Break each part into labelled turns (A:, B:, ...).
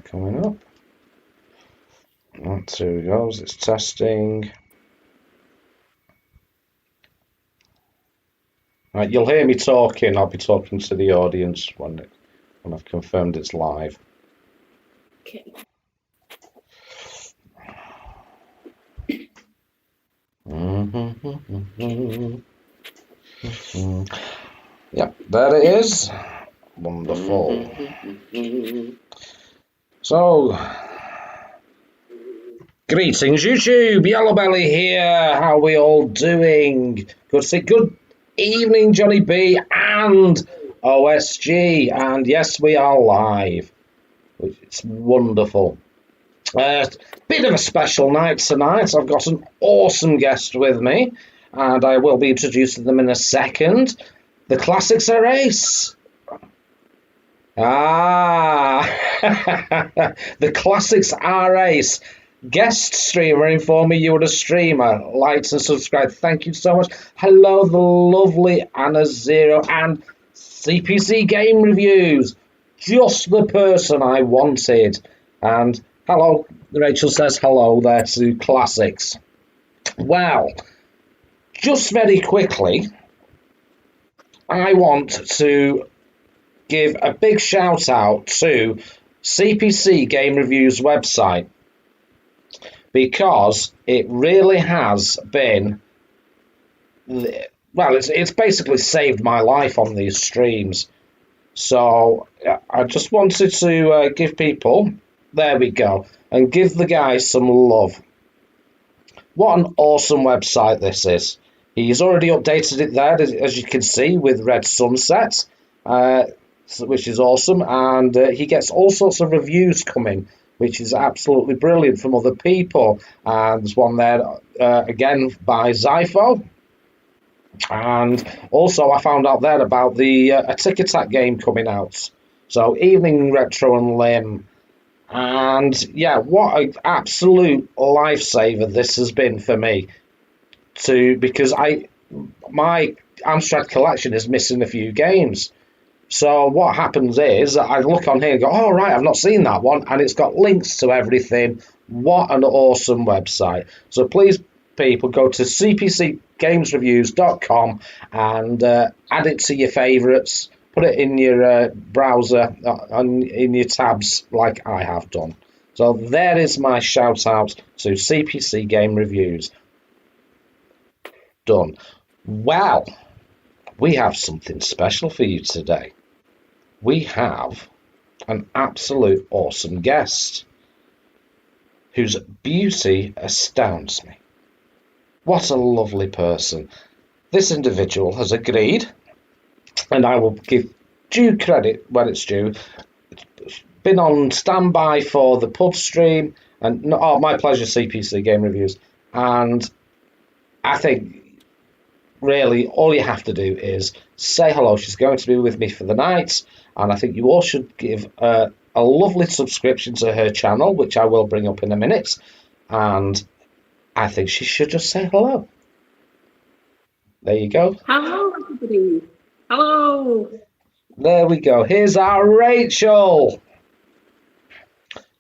A: camera coming up. Right, here it goes. It's testing. Right, you'll hear me talking. I'll be talking to the audience when I've confirmed it's live.
B: Okay.
A: Yep, there it is. Wonderful. So, greetings YouTube, Yellow Belly here. How are we all doing? Good evening, Johnny B and OSG. And yes, we are live. It's wonderful. Bit of a special night tonight. I've got an awesome guest with me, and I will be introducing them in a second. The Classics are Ace. The Classics are Ace. Guest streamer informed me you were a streamer. Likes and subscribe. Thank you so much. Hello, the lovely Anna Zero and CPC Game Reviews. Just the person I wanted. And hello, Rachel says hello there to Classics. Well, just very quickly, I want to give a big shout out to CPC Game Reviews website, because it really has been, well, it's basically saved my life on these streams. So I just wanted to give people, there we go, and give the guys some love. What an awesome website this is. He's already updated it there, as you can see, with red sunset, which is awesome. And he gets all sorts of reviews coming, which is absolutely brilliant from other people. And there's one there, again, by Zypho. And also I found out there about the a Tick Attack game coming out. So Evening Retro and Lim. And yeah, what an absolute lifesaver this has been for me. Because my Amstrad collection is missing a few games. So what happens is I look on here and go, oh, right, I've not seen that one. And it's got links to everything. What an awesome website. So please, people, go to cpcgamesreviews.com and add it to your favourites. Put it in your browser, in your tabs, like I have done. So there is my shout out to CPC Game Reviews. Done. Well, we have something special for you today. We have an absolute awesome guest whose beauty astounds me. What a lovely person. This individual has agreed, and I will give due credit when it's due, been on standby for the pub stream, and my pleasure, CPC Game Reviews. And I think really all you have to do is say hello. She's going to be with me for the night, and I think you all should give a lovely subscription to her channel, which I will bring up in a minute. And I think she should just say hello. There you go.
B: Hello, everybody. Hello.
A: There we go. Here's our Rachel.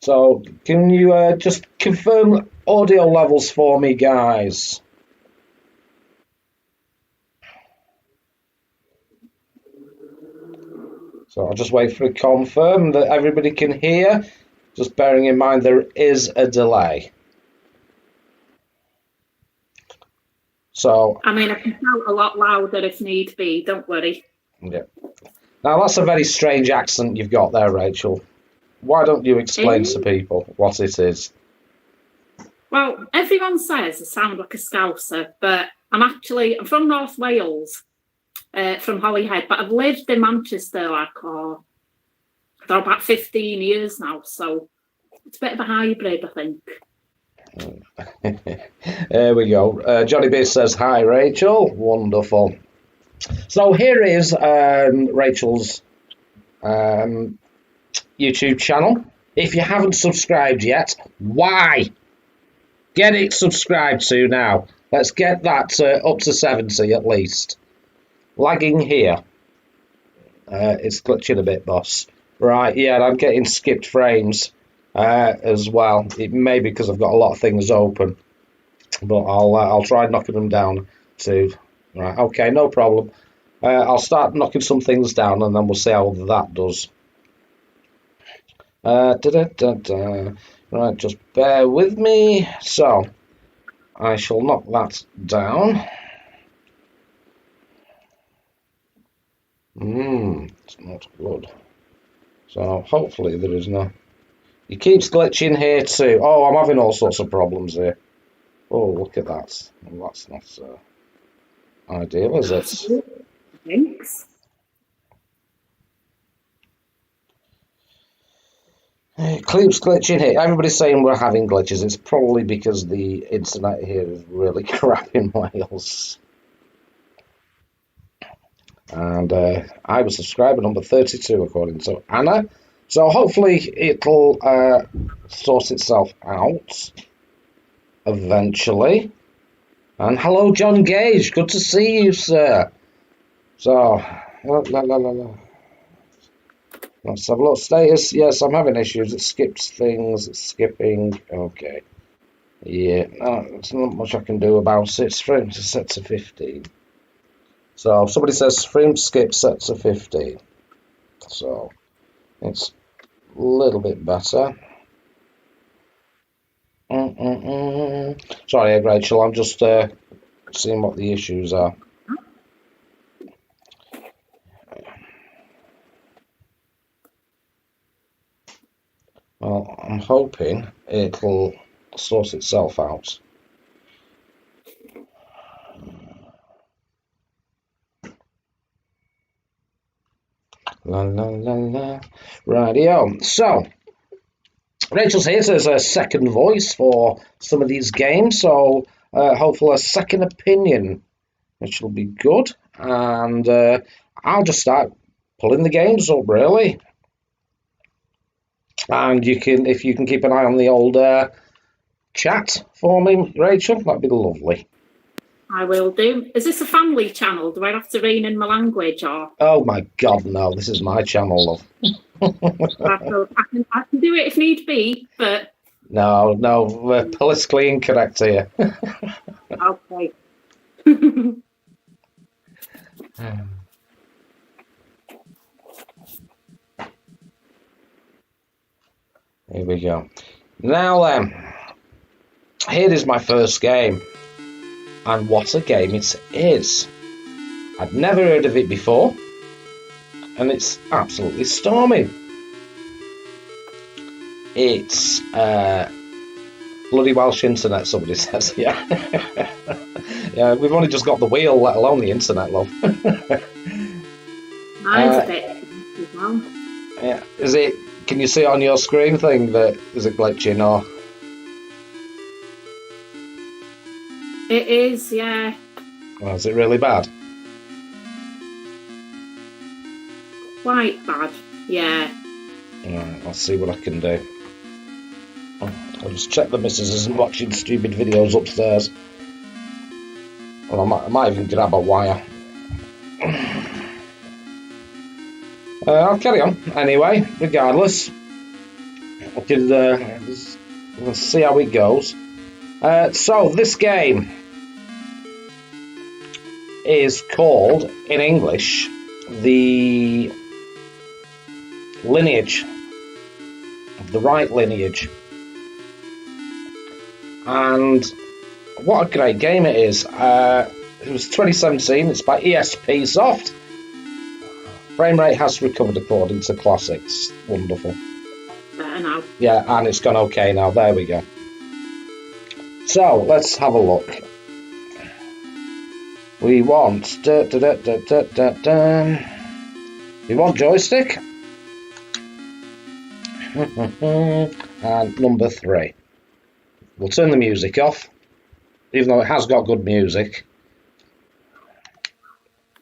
A: So can you just confirm audio levels for me, guys? So I'll just wait for a confirm that everybody can hear, just bearing in mind there is a delay. So
B: I mean, I can shout a lot louder if need be, don't worry.
A: yeah. Now that's a very strange accent you've got there, Rachel. Why don't you explain to people what it is?
B: Well, everyone says I sound like a Scouser, but I'm from North Wales, from Holyhead, but I've lived in Manchester for about 15 years now, so it's a bit of a hybrid, I think.
A: There we go. Johnny B says, hi, Rachel. Wonderful. So here is Rachel's YouTube channel. If you haven't subscribed yet, why? Get it subscribed to now. Let's get that up to 70 at least. Lagging here. It's glitching a bit, boss. Right, yeah, I'm getting skipped frames. as well. It may be because I've got a lot of things open, but I'll try knocking them down too. Right, okay, no problem. I'll start knocking some things down, and then we'll see how that does. Right, just bear with me. So, I shall knock that down. It's not good. So, hopefully there is no... It keeps glitching here too. Oh, I'm having all sorts of problems here. Oh, look at that. Well, that's not ideal, is it?
B: Thanks.
A: It keeps glitching here. Everybody's saying we're having glitches. It's probably because the internet here is really crap in Wales. And I was subscriber number 32 according to Anna. So hopefully it'll sort itself out eventually. And hello, John Gage. Good to see you, sir. So, let's have a look. Status. Yes, I'm having issues. It skips things. It's skipping. Okay. Yeah, no, there's not much I can do about it. Frames are set to 15. So if somebody says frame skip set to 15. So it's a little bit better. Sorry, Rachel, I'm just seeing what the issues are. Well, I'm hoping it'll sort itself out. La la la la. Rightio. So, Rachel's here as a second voice for some of these games, so hopefully a second opinion, which will be good. And I'll just start pulling the games up, really. And you can, if you can keep an eye on the old chat for me, Rachel, that'd be lovely.
B: I will do. Is this a family channel? Do I have to rein in my language, or?
A: Oh my God, no! This is my channel, love.
B: I can do it if need be, but
A: no, we're politically incorrect here.
B: Okay.
A: Here we go. Now then, here is my first game. And what a game it is. I'd never heard of it before. And it's absolutely storming. It's bloody Welsh internet, somebody says. Yeah. Yeah, we've only just got the wheel, let alone the internet, love.
B: Mine's a bit as well.
A: Yeah. Is it, can you see on your screen thing that is it glitching or?
B: It is, yeah.
A: Well, is it really bad?
B: Quite bad, yeah.
A: Alright, I'll see what I can do. I'll just check the missus isn't watching stupid videos upstairs. Well, I might even grab a wire. I'll carry on anyway, regardless. I could, let's see how it goes. So, this game is called, in English, The Lineage. The Right Lineage. And what a great game it is. It was 2017, it's by ESP Soft. Frame rate has recovered according to classics. Wonderful.
B: Better now.
A: Yeah, and it's gone okay now. There we go. So, let's have a look. We want... We want joystick. And number 3. We'll turn the music off, even though it has got good music.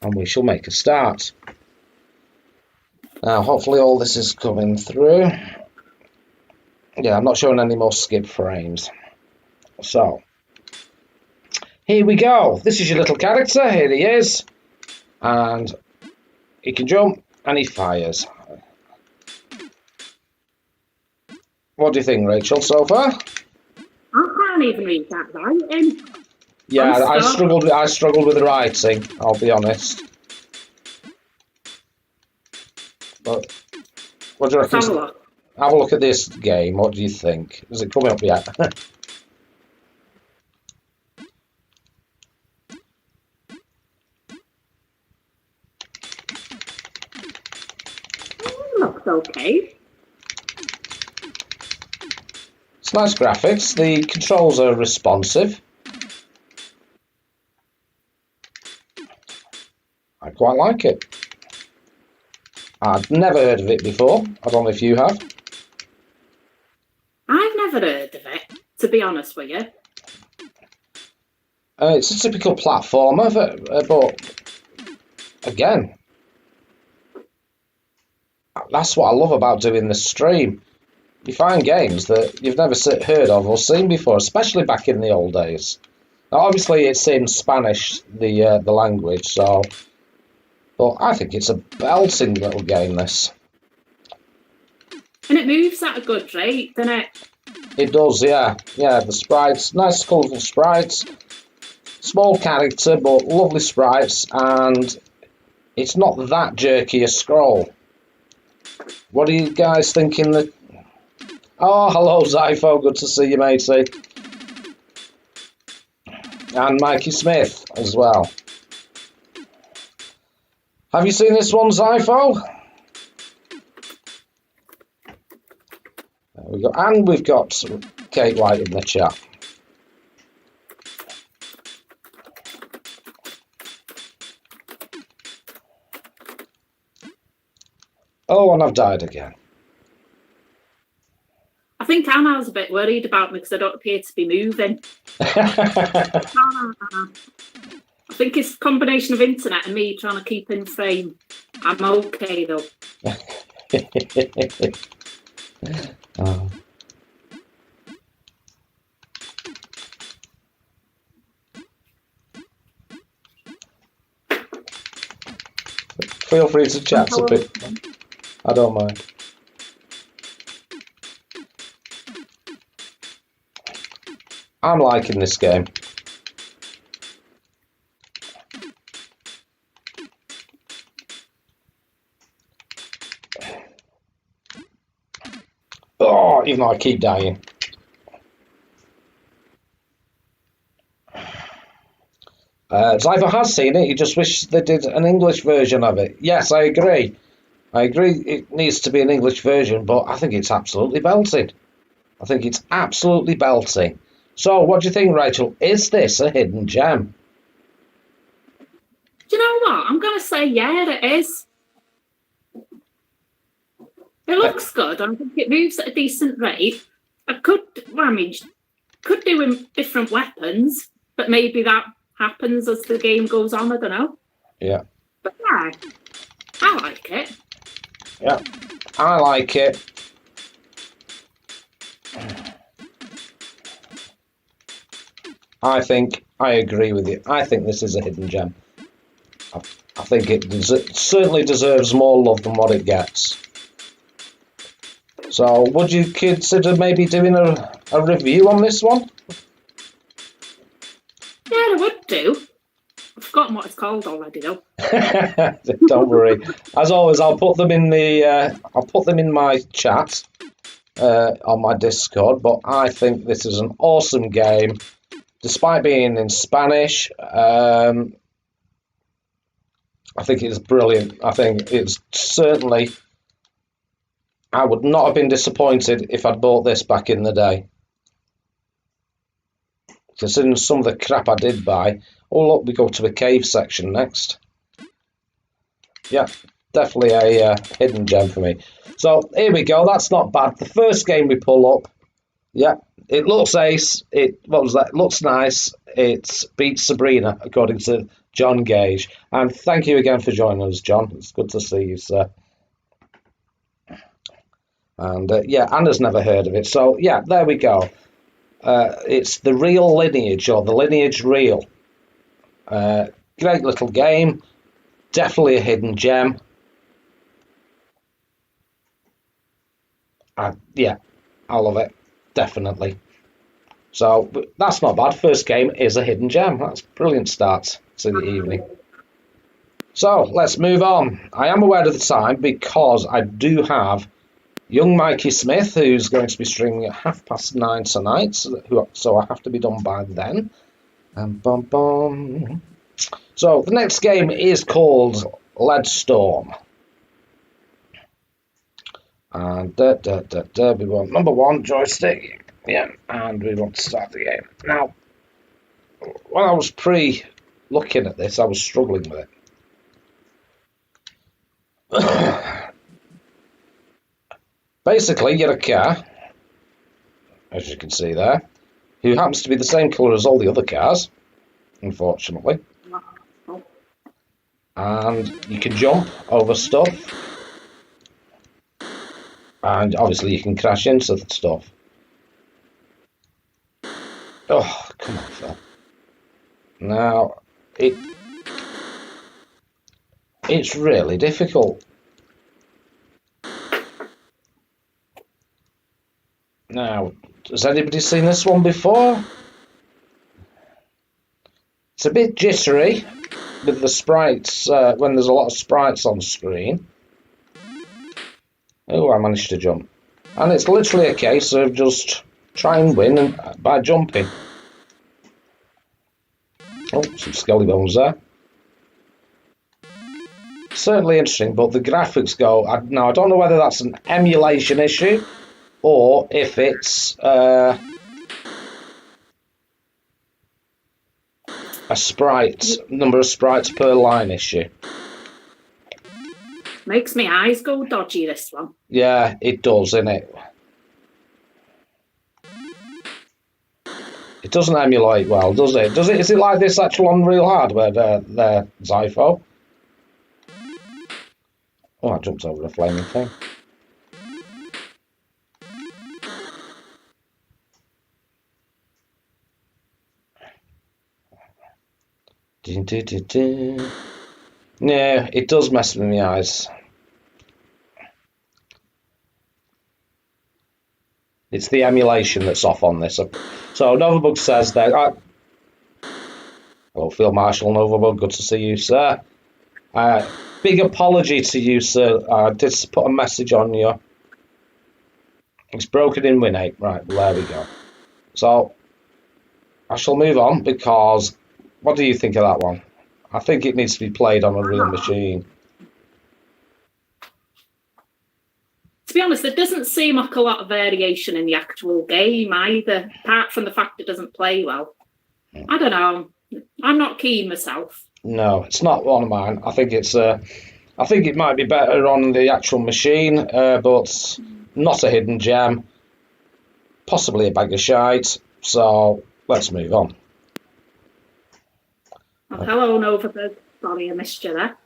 A: And we shall make a start. Now, hopefully all this is coming through. Yeah, I'm not showing any more skip frames. So, here we go. This is your little character. Here he is. And he can jump and he fires. What do you think, Rachel, so far?
B: I can't even read that writing.
A: Yeah,
B: I'm
A: I
B: stuck.
A: struggled with the writing, I'll be honest. But what do you
B: Let's
A: reckon?
B: have a look.
A: Have a look at this game. What do you think? Is it coming up yet?
B: Looks okay.
A: It's nice graphics. The controls are responsive. I quite like it. I'd never heard of it before. I don't know if you have.
B: I've never heard of it, to be honest with you.
A: It's a typical platformer, but again, that's what I love about doing this stream. You find games that you've never heard of or seen before, especially back in the old days. Now, obviously, it's in Spanish, the language, so. But I think it's a belting little game, this.
B: And it moves at a good rate, doesn't it?
A: It does, yeah. Yeah, the sprites, nice colourful sprites. Small character, but lovely sprites, and it's not that jerky a scroll. What are you guys thinking? Oh, hello, Zypho. Good to see you, matey. And Mikey Smith as well. Have you seen this one, Zypho? There we go. And we've got Kate White in the chat. Oh, and I've died again.
B: I think Anna's a bit worried about me because I don't appear to be moving. I think it's a combination of internet and me trying to keep in frame. I'm okay though.
A: Oh. Feel free to chat a bit. I don't mind. I'm liking this game. Oh, even though I keep dying. Zypher has seen it, he just wishes they did an English version of it. Yes, I agree. I agree it needs to be an English version, but I think it's absolutely belting. I think it's absolutely belting. So, what do you think, Rachel? Is this a hidden gem?
B: Do you know what? I'm going to say, yeah, it is. It looks good. I think it moves at a decent rate. Could do with different weapons, but maybe that happens as the game goes on. I don't know.
A: Yeah.
B: But yeah, I like it.
A: Yeah, I like it. I agree with you. I think this is a hidden gem. I think it certainly deserves more love than what it gets. So, would you consider maybe doing a review on this one?
B: Yeah, I would do. I've forgotten what it's called already, though.
A: Don't worry. As always, I'll put them in my chat on my Discord. But I think this is an awesome game, despite being in Spanish. I think it's brilliant. I think it's certainly. I would not have been disappointed if I'd bought this back in the day. Considering some of the crap I did buy. Oh look, we go to the cave section next. Yeah, definitely a hidden gem for me. So here we go. That's not bad. The first game we pull up. Yeah, it looks ace. What was that? It looks nice. It beats Sabrina, according to John Gage. And thank you again for joining us, John. It's good to see you, sir. And yeah, Anna's never heard of it. So yeah, there we go. It's the Real Lineage, or the Lineage Real. Great little game. Definitely a hidden gem. Yeah, I love it, definitely. So that's not bad. First game is a hidden gem. That's a brilliant start to the evening. So let's move on. I am aware of the time because I do have young Mikey Smith, who's going to be streaming at 9:30 tonight, so I have to be done by then. Bum, bum. So the next game is called Lead Storm. And we want number 1 joystick. Yeah, and we want to start the game. Now, when I was looking at this, I was struggling with it. Basically, you're a car, as you can see there, who happens to be the same colour as all the other cars, unfortunately. And you can jump over stuff. And obviously you can crash into the stuff. Oh, come on, Phil. Now, it's really difficult. Now, has anybody seen this one before? It's a bit jittery with the sprites, when there's a lot of sprites on screen. Oh, I managed to jump. And it's literally a case of just try and win by jumping. Oh, some skelly bones there. Certainly interesting, but the graphics go... Now, I don't know whether that's an emulation issue or if it's a number of sprites per line issue.
B: Makes my eyes go dodgy, this one.
A: Yeah, it does, innit? It doesn't emulate well, does it? Is it like this actual Unreal hardware there, Zypho? Oh, I jumped over a flaming thing. Yeah, it does mess with my eyes. It's the emulation that's off on this. So Novabug says that... Hello, Field Marshal Novabug, good to see you, sir. Big apology to you, sir. I did put a message on you. It's broken in Win8. Right, well, there we go. So, I shall move on because... What do you think of that one? I think it needs to be played on a real machine.
B: To be honest, there doesn't seem like a lot of variation in the actual game either, apart from the fact it doesn't play well. I don't know. I'm not keen myself.
A: No, it's not one of mine. I think it might be better on the actual machine, but not a hidden gem. Possibly a bag of shite. So let's move on.
B: Oh, hello, Novabug. Sorry I missed you there.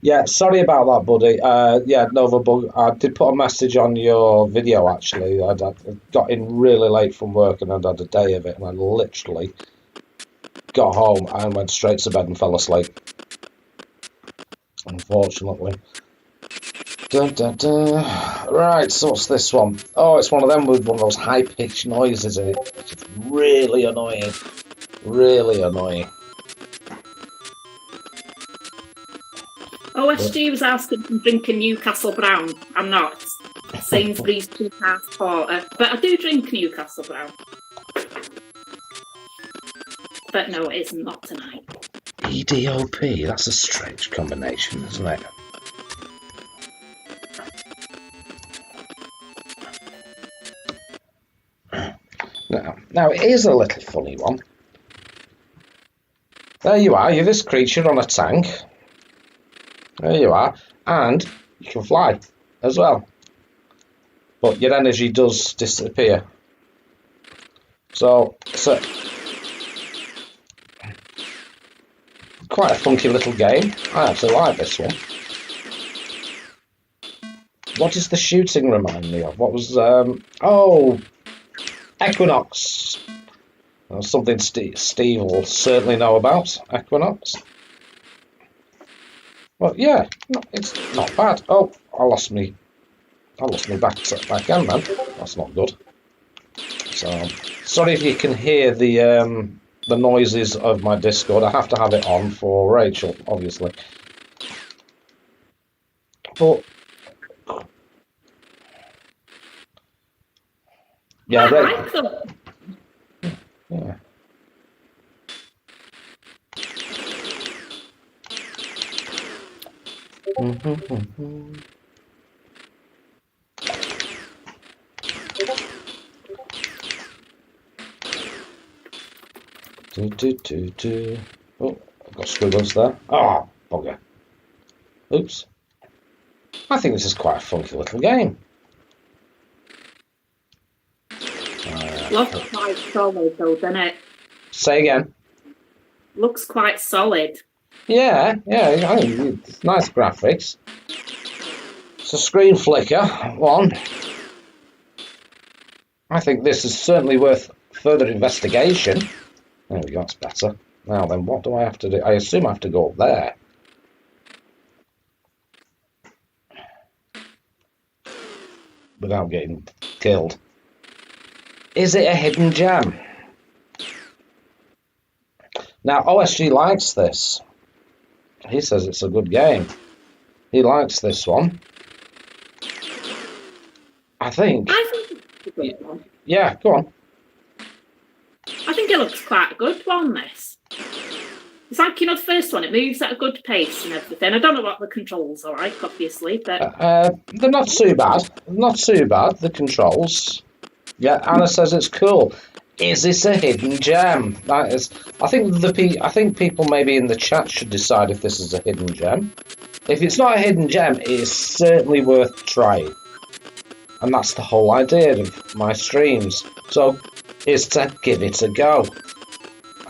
A: Yeah, sorry about that, buddy. Yeah, Novabug, I did put a message on your video, actually. I got in really late from work and I'd had a day of it, and I literally got home and went straight to bed and fell asleep. Unfortunately. Dun, dun, dun. Right, so what's this one? Oh, it's one of them with one of those high-pitched noises in it. It's really annoying. Really annoying.
B: OSG was asking if I'm drinking Newcastle Brown. I'm not. Sainsbury's 2 cars porter. But I do drink Newcastle Brown. But no, it is not tonight.
A: EDOP, that's a strange combination, isn't it? Now it is a little funny one. There you are, you're this creature on a tank. There you are, and you can fly as well. But your energy does disappear. So quite a funky little game. I actually like this one. What does the shooting remind me of? What was oh, Equinox. Something Steve will certainly know about. Equinox. Well, yeah, it's not bad. Oh, I lost me I lost my back end, man. That's not good. So, sorry if you can hear the noises of my Discord. I have to have it on for Rachel, obviously. But yeah,
B: I like them.
A: Yeah. Oh, I've got squiggles there. Oh, bugger. Oops. I think this is quite a funky little game.
B: Looks quite solid though, doesn't it?
A: Say again.
B: Looks quite solid.
A: Yeah, I think it's nice graphics. It's a screen flicker, one. I think this is certainly worth further investigation. There we go, that's better. Now then, what do I have to do? I assume I have to go up there. Without getting killed. Is it a hidden gem? Now, OSG likes this. He says it's a good game. He likes this one. I think it's a good one. Yeah, go on.
B: I think it looks quite a good one, this. It's like, the first one, it moves at a good pace and everything. I don't know what the controls are like, obviously, but...
A: they're not too bad. Not too bad, the controls. Yeah, Anna says it's cool. Is this a hidden gem? That is... I think people maybe in the chat should decide if this is a hidden gem. If it's not a hidden gem, it is certainly worth trying. And that's the whole idea of my streams. So, is to give it a go.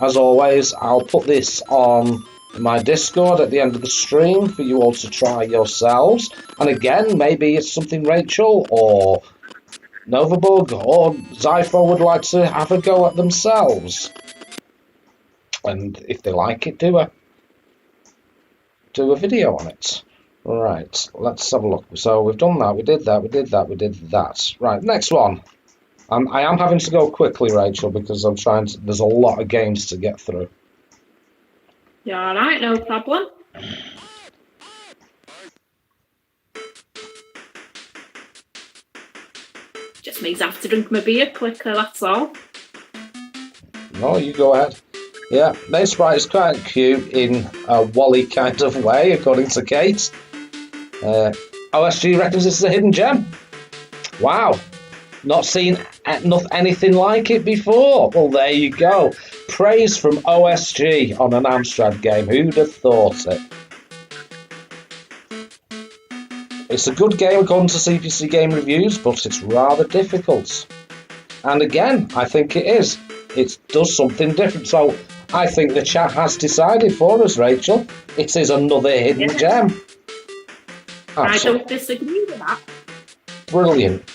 A: As always, I'll put this on my Discord at the end of the stream for you all to try yourselves. And again, maybe it's something Rachel or Novabug or Zypho would like to have a go at themselves. And if they like it, do a video on it. Right, let's have a look. So we've done that, we did that, we did that, we did that. Right, next one. I am having to go quickly, Rachel, because I'm trying to... There's a lot of games to get through.
B: Yeah, all right, no problem. Just means I have to drink my beer quicker, that's all.
A: No, you go ahead. Yeah, Main Sprite is quite cute in a Wally kind of way, according to Kate. OSG reckons this is a hidden gem. Wow. Not seen anything like it before. Well, there you go. Praise from OSG on an Amstrad game. Who'd have thought it? It's a good game according to CPC Game Reviews, but it's rather difficult. And again, I think it is. It does something different. So I think the chat has decided for us, Rachel. It is another hidden gem. Absolutely.
B: I don't disagree with that.
A: Brilliant.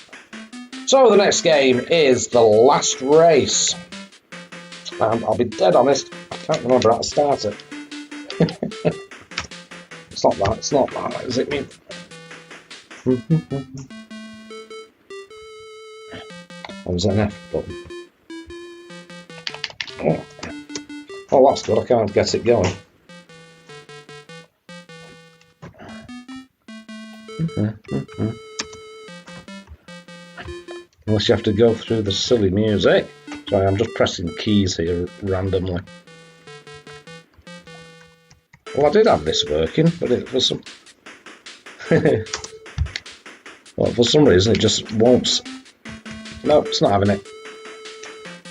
A: So the next game is The Last Race. And I'll be dead honest, I can't remember how to start it. It's not that, is it? Oh, was that an F button? Oh, that's good, I can't get it going. Unless you have to go through the silly music. Sorry, I'm just pressing keys here randomly. Well, I did have this working, but for some... well, for some reason it just won't... No, it's not having it.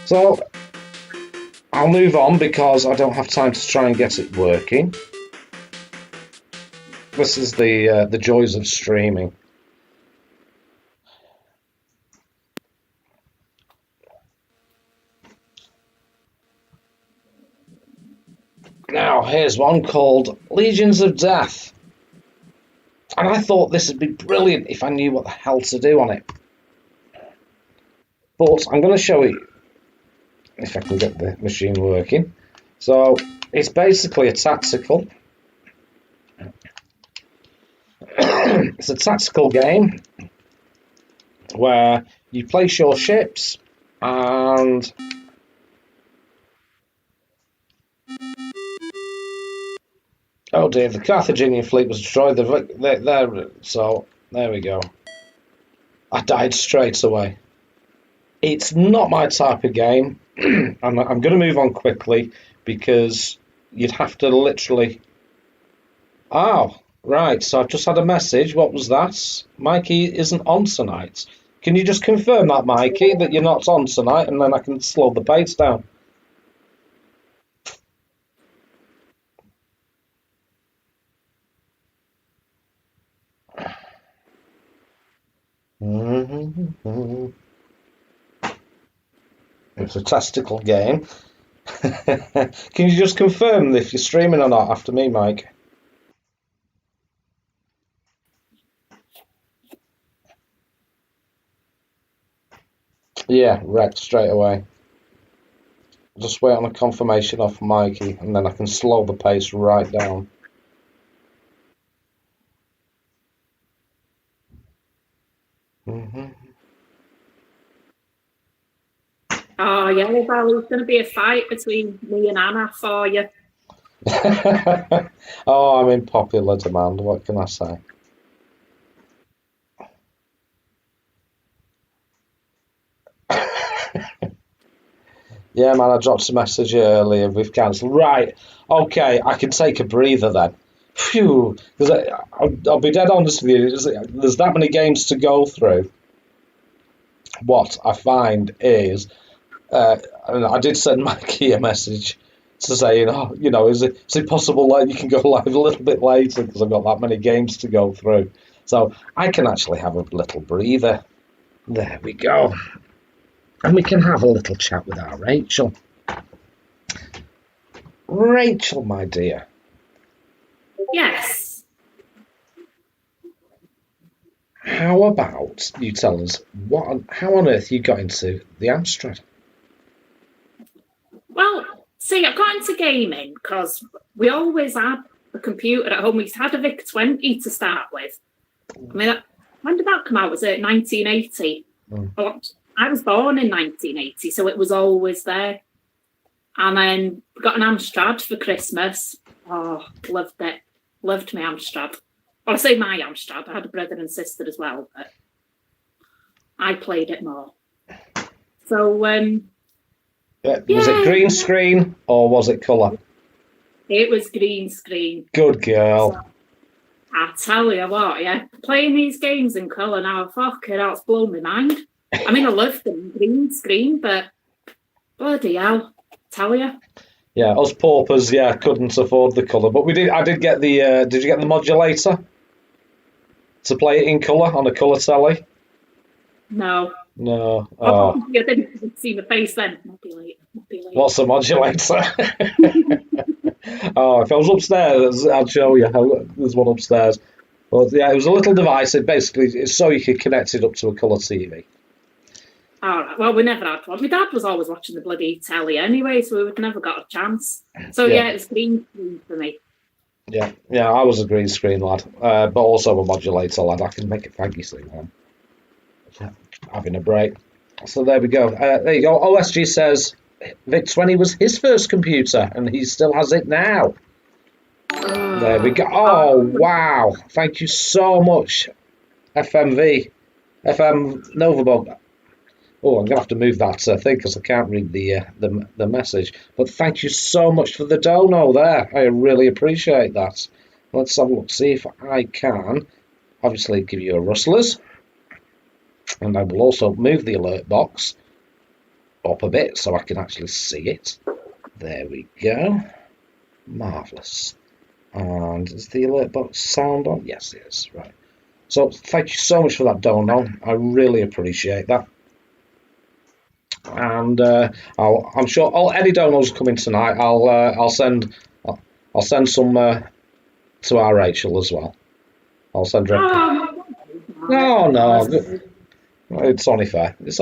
A: So, I'll move on because I don't have time to try and get it working. This is the joys of streaming. Now, here's one called Legions of Death. And I thought this would be brilliant if I knew what the hell to do on it. But I'm going to show you if I can get the machine working. So, it's basically a tactical. It's a tactical game where you place your ships and oh dear, the Carthaginian fleet was destroyed. So there we go. I died straight away. It's not my type of game. I'm going to move on quickly because you'd have to literally. Oh, right. So I've just had a message. What was that? Mikey isn't on tonight. Can you just confirm that, Mikey, that you're not on tonight, and then I can slow the pace down? It's a testicle game. Can you just confirm if you're streaming or not after me, Mike? Yeah, wrecked straight away. Just wait on a confirmation off Mikey, and then I can slow the pace right down.
B: Oh, yeah, well, there's going to be a fight between me and Anna for you.
A: Oh, I'm in popular demand. What can I say? Yeah, man, I dropped a message earlier. We've cancelled. Right. Okay, I can take a breather then. Phew. Because I'll be dead honest with you. There's that many games to go through. What I find is, and I did send Mikey a message to say, is it possible that you can go live a little bit later because I've got that many games to go through. So I can actually have a little breather. There we go. And we can have a little chat with our Rachel. Rachel, my dear.
B: Yes.
A: How about you tell us how on earth you got into the Amstrad?
B: Well, see, I got into gaming because we always had a computer at home. We had a VIC-20 to start with. I mean, when did that come out? Was it 1980? Well, I was born in 1980, so it was always there. And then we got an Amstrad for Christmas. Oh, loved it. Loved my Amstrad. Well, I say my Amstrad. I had a brother and sister as well, but I played it more. So, was
A: it green screen or was it colour?
B: It was green screen.
A: Good girl.
B: So, I tell you what, playing these games in colour now, fuck it, it's blown my mind. I mean, I love them green screen, but bloody hell, tell you.
A: Yeah, us paupers, couldn't afford the colour, but we did. I did get the. Did you get the modulator to play it in colour on a colour telly?
B: No.
A: No.
B: Oh, I didn't see the face then. Might be late.
A: What's a modulator? Oh, if I was upstairs, I'd show you. There's one upstairs. But yeah, it was a little device. It's so you could connect it up to a colour TV.
B: All right. Well, we never had one. My dad was always watching the bloody telly anyway, so we would never got a chance. So it was green screen for me.
A: Yeah, I was a green screen lad, but also a modulator lad. I can make it thank you sleep on. Having a break. So there we go. There you go. OSG says VIC-20 was his first computer, and he still has it now. There we go. Oh, wow. Thank you so much, FM Novabug. Oh, I'm going to have to move that thing because I can't read the message. But thank you so much for the dono there. I really appreciate that. Let's have a look, see if I can obviously give you a rustlers. And I will also move the alert box up a bit so I can actually see it. There we go. Marvellous. And is the alert box sound on? Yes, it is. Right. So thank you so much for that dono. I really appreciate that. And I'm sure any donos coming tonight. I'll send some to our Rachel as well. I'll send her. No. It's only fair. But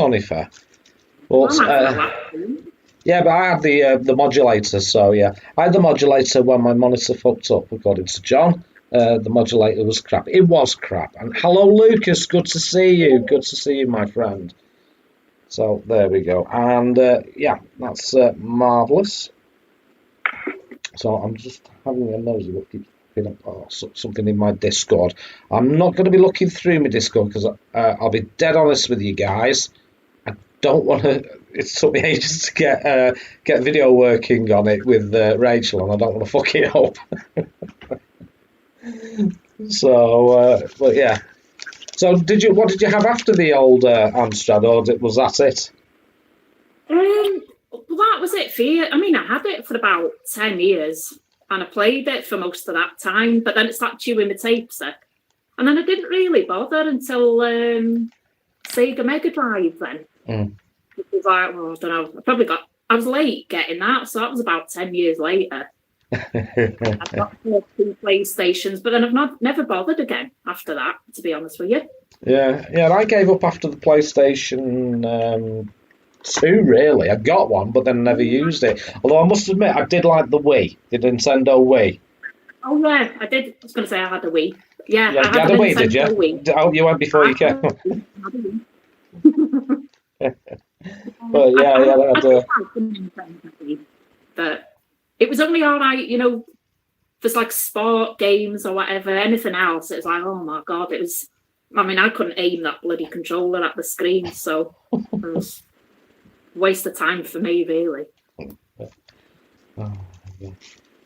A: but I had the modulator. So I had the modulator when my monitor fucked up, according to John. the modulator was crap. It was crap. And hello, Lucas. Good to see you. Good to see you, my friend. So there we go. And yeah, that's marvellous. So I'm just having a nosy what keeps popping up. Something in my Discord. I'm not going to be looking through my Discord because I'll be dead honest with you guys. I don't want to. It took me ages to get video working on it with Rachel, and I don't want to fuck it up. So, but yeah. So, what did you have after the old Amstrad, or was that it?
B: Well, that was it for you. I mean, I had it for about 10 years, and I played it for most of that time, but then it started chewing the tapes up. And then I didn't really bother until Sega Mega Drive then. It was like, well, I don't know, I was late getting that, so that was about 10 years later. I've got 2 PlayStations, but then I've never bothered again after that, to be honest with you.
A: Yeah, I gave up after the PlayStation 2, really. I got one, but then never used it. Although I must admit, I did like the Wii, the Nintendo Wii.
B: Oh, yeah, I did. I was going to say I had a Wii. Yeah,
A: I had a Wii, did you?
B: Wii.
A: I hope you went before you came. But yeah, I had
B: But it was only all right, you know, there's like sport games or whatever. Anything else, it was like, oh my God, it was. I mean, I couldn't aim that bloody controller at the screen, so it was a waste of time for me, really.
A: Oh, yeah.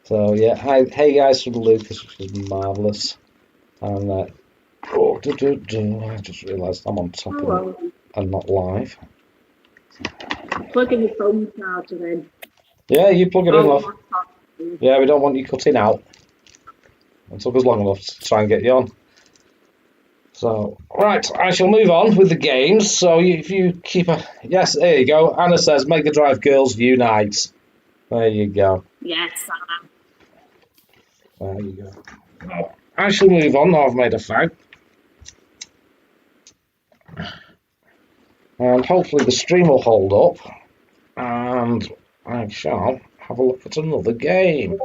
A: So yeah, hey guys from Lucas, which is marvellous. And I just realised I'm on top of it and not live.
B: Plugging your phone charger in.
A: Yeah, you plug it in, love. Yeah, we don't want you cutting out. It took us long enough to try and get you on. So, right, I shall move on with the games. So, if you keep a... Yes, there you go. Anna says, Mega Drive Girls Unite. There you go.
B: Yes,
A: There you go. I shall move on. I've made a fag. And hopefully the stream will hold up. And I shall have a look at another game.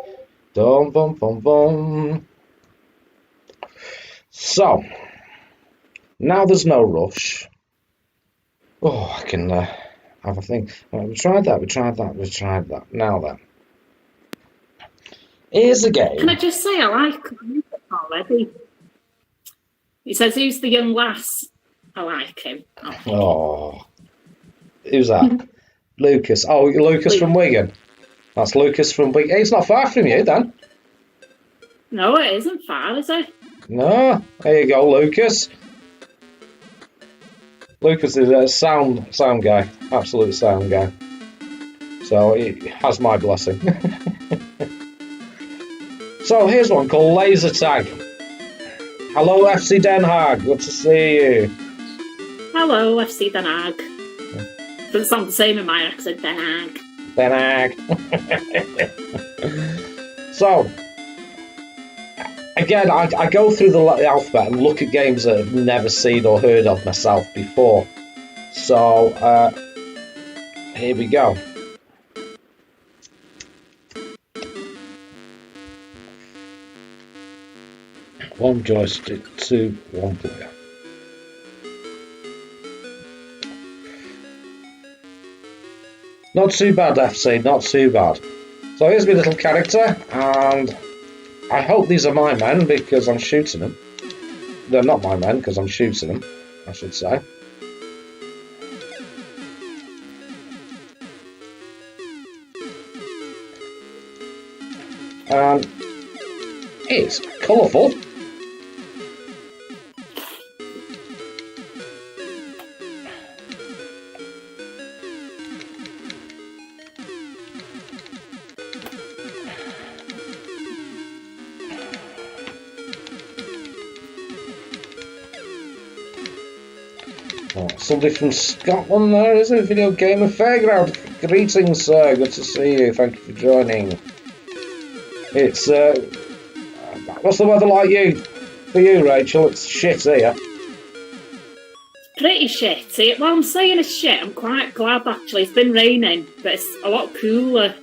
A: Dum bum bum bum. So, now there's no rush. Oh, I can have a think. Right, we tried that. Now then. Here's a game.
B: Can I just say, I like it already. He says, who's the young lass? I like him.
A: Oh. Who's that? Lucas. Oh, Lucas from Wigan. That's Lucas from Wigan. He's not far from you, then.
B: No, it isn't far, is it?
A: No. There you go, Lucas. Lucas is a sound guy. Absolute sound guy. So he has my blessing. So here's one called Laser Tag. Hello, FC Den Haag. Good to see you.
B: Hello, FC Den Haag. Doesn't sound the same in my accent, Den Haag.
A: Den Haag. So, again, I go through the alphabet and look at games that I've never seen or heard of myself before. So, here we go. One joystick, one player. Not too bad, FC, not too bad. So here's my little character, and I hope these are my men because I'm shooting them. They're not my men because I'm shooting them, I should say. And it's colourful. Oh, somebody from Scotland there, is it? Video Gamer Fairground. Greetings, sir. Good to see you. Thank you for joining. It's, what's the weather like for you, Rachel? It's shit here.
B: Pretty shitty. Well, I'm saying it's shit. I'm quite glad, actually. It's been raining, but it's a lot cooler.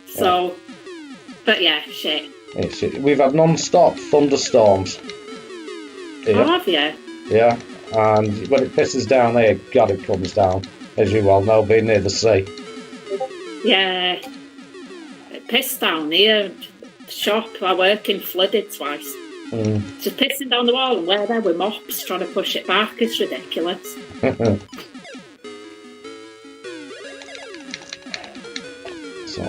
B: So, but yeah, shit.
A: We've had non-stop thunderstorms here.
B: Oh, have you?
A: Yeah, and when it pisses down here, God, it comes down, as you well know, being near the sea.
B: Yeah. It pissed down here. The shop I work in flooded twice. Just pissing down the wall, and we're there with mops trying to push it back. It's ridiculous.
A: So,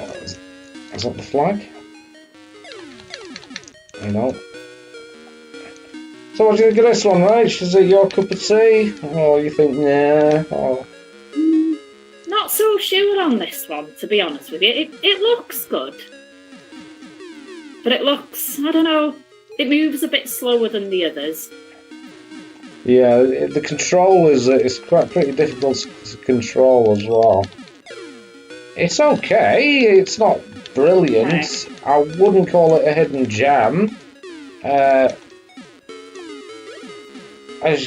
A: is that the flag? I know. So what do you think of this one, Rach? Is it your cup of tea? Or you think, nah? Or...
B: Not so sure on this one, to be honest with you. It looks good. But it looks, I don't know, it moves a bit slower than the others.
A: Yeah, the control is quite pretty difficult to control as well. It's okay, it's not brilliant. Okay. I wouldn't call it a hidden gem. As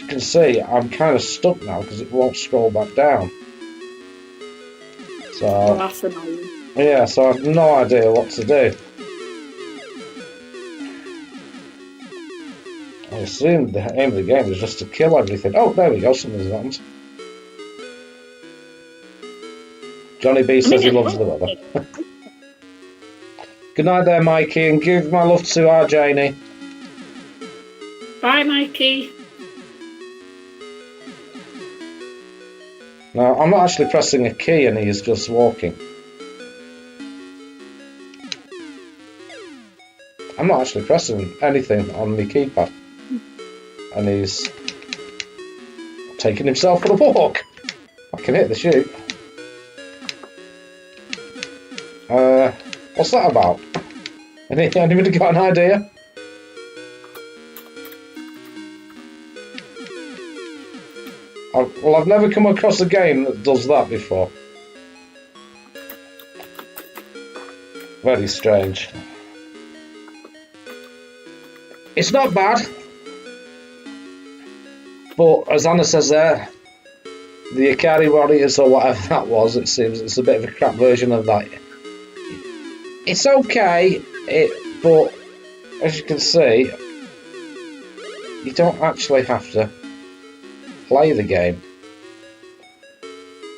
A: you can see, I'm kind of stuck now because it won't scroll back down. So,
B: oh, that's annoying.
A: Yeah, so I have no idea what to do. I assume the aim of the game is just to kill everything. Oh, there we go, something's happened. Johnny B says he loves the weather. Good night there, Mikey, and give my love to our Janie.
B: Bye, Mikey.
A: No, I'm not actually pressing a key and he is just walking. I'm not actually pressing anything on the keypad. And he's taking himself for a walk. I can hit the chute. What's that about? Anybody got an idea? Well, I've never come across a game that does that before. Very strange. It's not bad. But as Anna says there, the Ikari Warriors or whatever that was, it seems it's a bit of a crap version of that. It's okay, but as you can see, you don't actually have to play the game.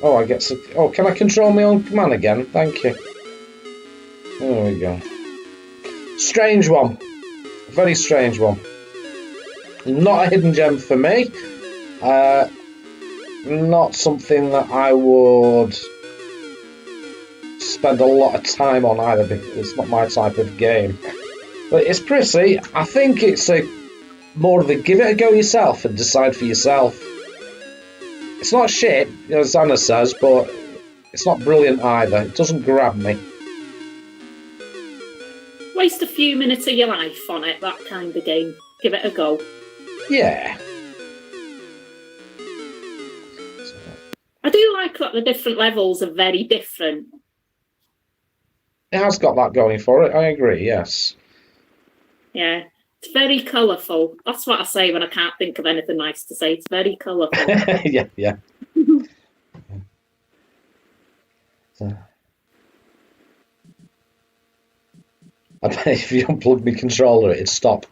A: Oh, can I control my own command again? Thank you. There we go. Strange one. Very strange one. Not a hidden gem for me. Not something that I would spend a lot of time on either, because it's not my type of game. But it's pretty. I think it's more of a give it a go yourself and decide for yourself. It's not shit, as Anna says, but it's not brilliant either. It doesn't grab me.
B: Waste a few minutes of your life on it, that kind of game. Give it a go.
A: Yeah.
B: I do like that the different levels are very different.
A: It has got that going for it, I agree, yes.
B: Yeah, it's very colourful. That's what I say when I can't think of anything nice to say. It's very colourful.
A: Yeah. I bet if you unplugged my controller, it'd stop.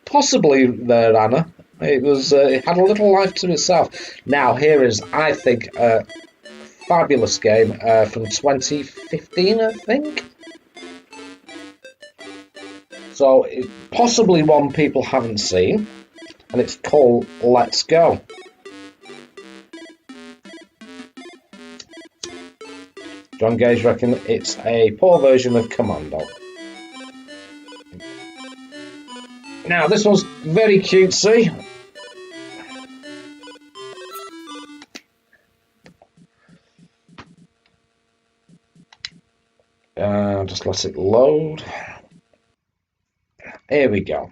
A: Possibly there, Anna. It had a little life to itself. Now, here is, I think, a fabulous game from 2015, I think. So, possibly one people haven't seen, and it's called Let's Go. John Gage reckons it's a poor version of Commando. Now, this one's very cutesy. Just let it load. Here we go.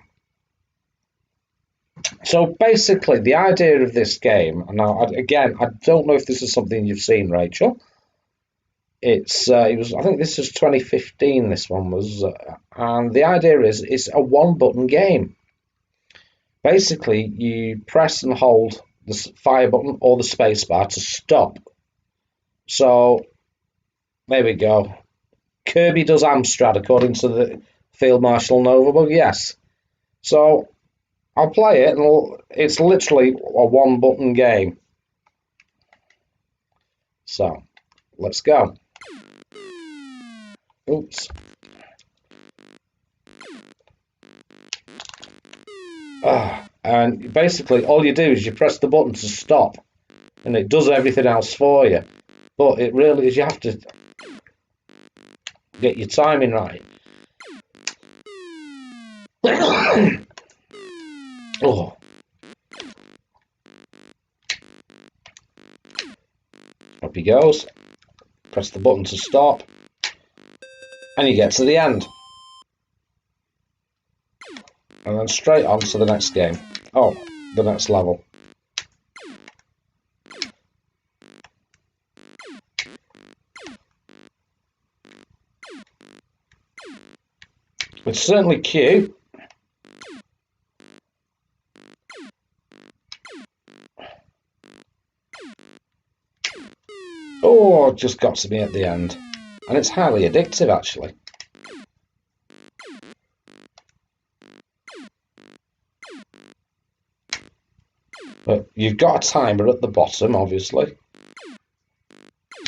A: So basically, the idea of this game, and now again, I don't know if this is something you've seen, Rachel. I think this is 2015. This one was, and the idea is it's a one-button game. Basically, you press and hold the fire button or the space bar to stop. So there we go. Kirby does Amstrad according to the Field Marshal Novabug, yes. So I'll play it, and it's literally a one-button game. So let's go. Oops. And basically all you do is you press the button to stop, and it does everything else for you. But it really is, you have to get your timing right. Oh. Up he goes. Press the button to stop, and you get to the end. And then straight on to the next game. Oh, the next level. It's certainly cute. Oh, it just got to me at the end. And it's highly addictive, actually. But you've got a timer at the bottom, obviously.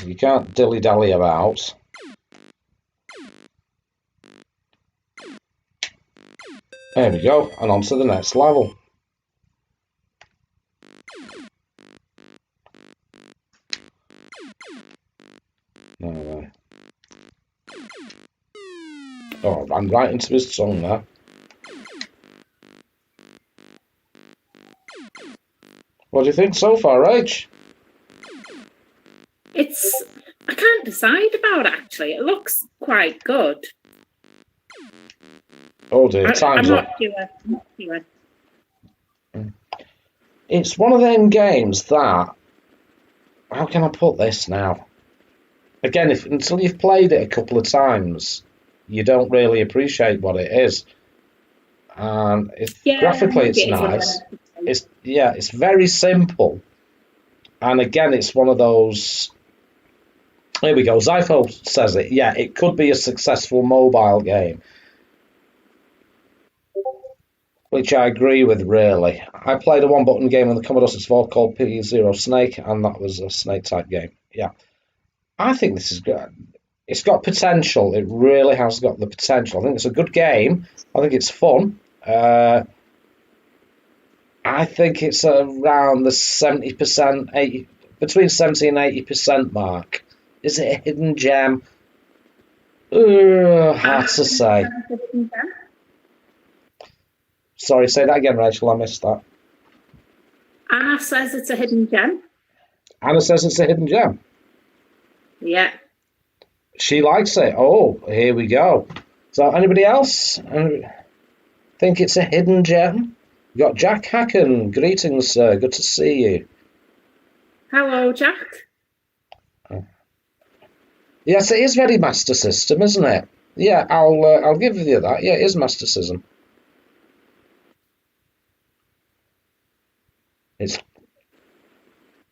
A: You can't dilly-dally about. There we go, and on to the next level. Oh, I ran right into his tongue there. What do you think so far, Rach?
B: I can't decide about it, actually. It looks quite good.
A: Oh dear, time's up.
B: I'm not sure.
A: It's one of them games that, how can I put this now? Again, until you've played it a couple of times, you don't really appreciate what it is. And graphically, it's nice. It's very simple. And again, it's one of those. Here we go. Zypho says it. Yeah, it could be a successful mobile game, which I agree with, really. I played a one-button game on the Commodore 64 called P0 Snake, and that was a Snake-type game. Yeah. I think this is good. It's got potential. It really has got the potential. I think it's a good game. I think it's fun. I think it's around the 70%, between 70 and 80% mark. Is it a hidden gem? Hard to say. Sorry, say that again, Rachel. I missed that.
B: Anna says it's a hidden gem.
A: Anna says it's a hidden gem.
B: Yeah.
A: She likes it. Oh, here we go. So, anybody else think it's a hidden gem? We've got Jack Hacken. Greetings, sir. Good to see you.
B: Hello, Jack.
A: Yes, it is very Master System, isn't it? Yeah, I'll give you that. Yeah, it is Master System.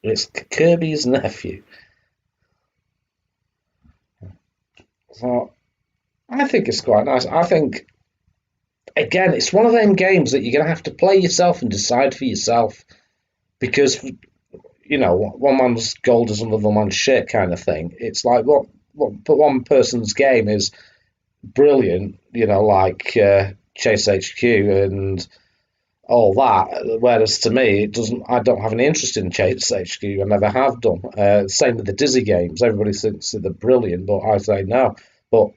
A: It's Kirby's nephew. So I think it's quite nice. I think, again, it's one of them games that you're going to have to play yourself and decide for yourself, because, you know, one man's gold is another man's shit kind of thing. It's like what one person's game is brilliant, you know, like Chase HQ and all that. Whereas to me, it doesn't. I don't have any interest in Chase HQ. I never have done. Same with the Dizzy games. Everybody thinks that they're brilliant, but I say no. But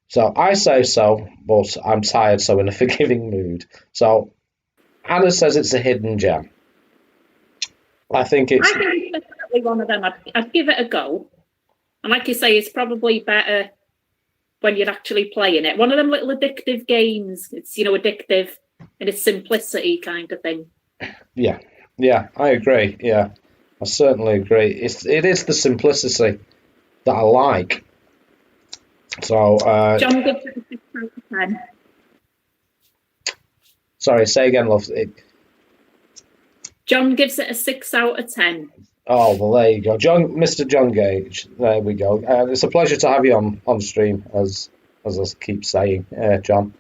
A: so I say so, but I'm tired, so in a forgiving mood. So Anna says it's a hidden gem. I think it's
B: definitely one of them. I'd give it a go. And like you say, it's probably better when you're actually playing it. One of them little addictive games. It's, you know, addictive in its simplicity kind of thing.
A: Yeah, I agree. Yeah, I certainly agree. It is the simplicity that I like. So
B: John gives it a 6 out of 10.
A: Sorry, say again, love.
B: John gives it a 6 out of 10.
A: Oh, well, there you go. Mr. John Gage. There we go. It's a pleasure to have you on stream, as as I keep saying, John.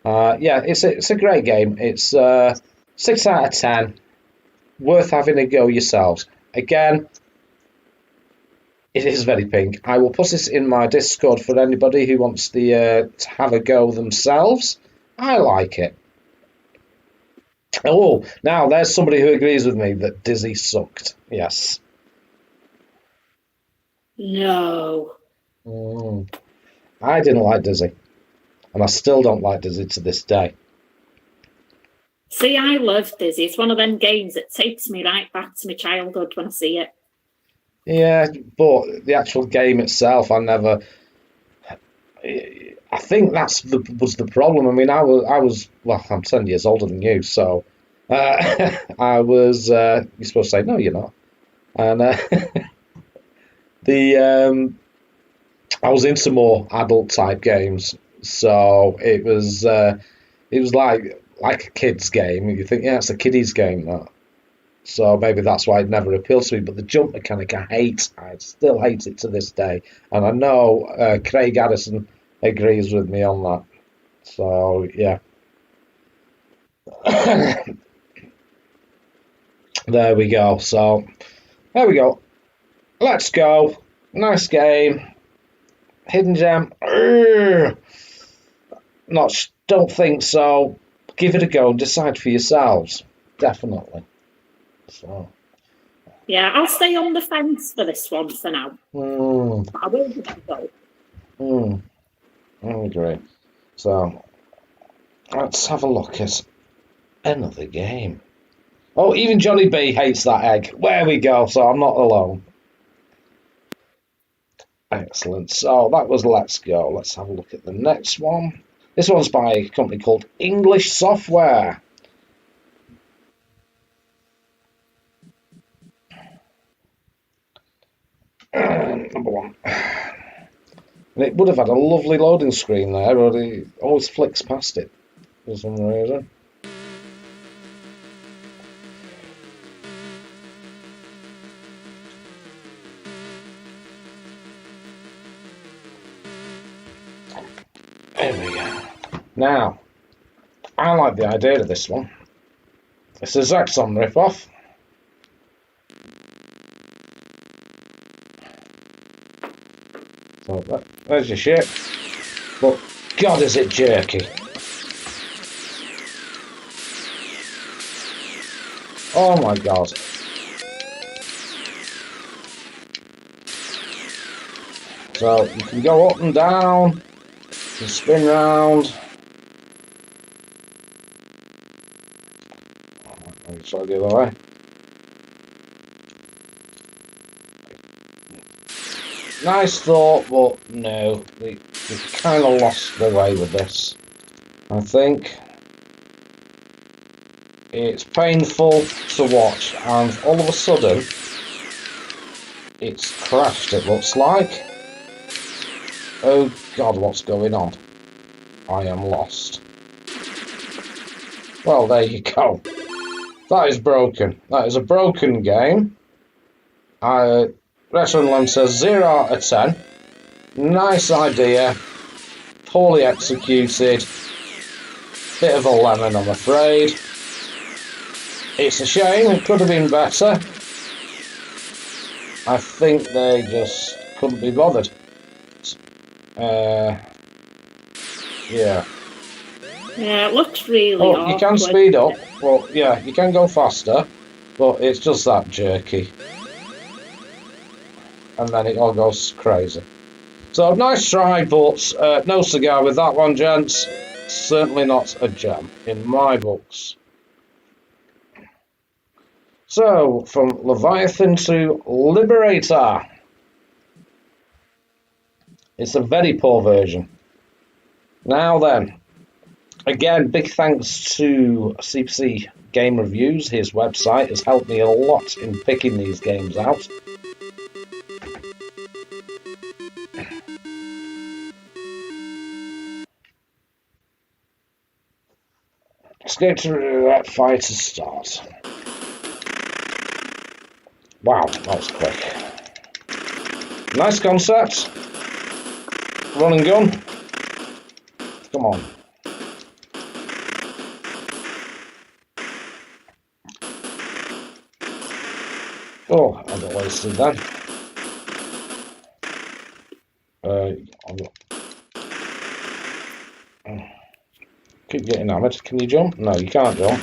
A: Yeah, it's a great game. It's 6 out of 10. Worth having a go yourselves. Again, it is very pink. I will put it in my Discord for anybody who wants to have a go themselves. I like it. Oh, now there's somebody who agrees with me that Dizzy sucked. Yes.
B: No.
A: I didn't like Dizzy. And I still don't like Dizzy to this day.
B: See, I love Dizzy. It's one of them games that takes me right back to my childhood when I see it.
A: Yeah, but the actual game itself, I think was the problem. I mean, I was well, I'm 10 years older than you, so I was. You're supposed to say no, you're not. And the I was into more adult type games, so it was like a kids game. You think, yeah, it's a kiddies game, that. So maybe that's why it never appealed to me. But the jump mechanic, I still hate it to this day. And I know Craig Addison agrees with me on that. So, yeah. There we go. So, there we go. Let's go. Nice game. Hidden gem. Don't think so. Give it a go and decide for yourselves. Definitely. So.
B: Yeah, I'll stay on the fence for this one for now. But I will give it a go.
A: I agree. So, let's have a look at another game. Oh, even Johnny B hates that egg. There we go. So I'm not alone. Excellent. So that was Let's Go. Let's have a look at the next one. This one's by a company called English Software. Number one. And it would have had a lovely loading screen there, but it always flicks past it for some reason. There we go. Now, I like the idea of this one. It's a Zaxxon ripoff. So there's your ship. But God, is it jerky. Oh my God. So you can go up and down, you can spin round. Let me try the other way. Nice thought, but no, they kind of lost their way with this. I think it's painful to watch, and all of a sudden, it's crashed, it looks like. Oh God, what's going on? I am lost. Well, there you go. That is broken. That is a broken game. Retron says 0 out of 10. Nice idea. Poorly executed. Bit of a lemon, I'm afraid. It's a shame, it could have been better. I think they just couldn't be bothered. Yeah.
B: Yeah, it looks really awkward.
A: You can speed up, but yeah, you can go faster, but it's just that jerky. And then it all goes crazy. So, nice try, but no cigar with that one, gents. Certainly not a gem in my books. So, from Leviathan to Liberator. It's a very poor version. Now then, again, big thanks to CPC Game Reviews. His website has helped me a lot in picking these games out. Let's go to that fight to start. Wow, that was quick. Nice concept. Run and gun. Come on. Oh, I got wasted then. Keep getting hammered. Can you jump? No, you can't jump.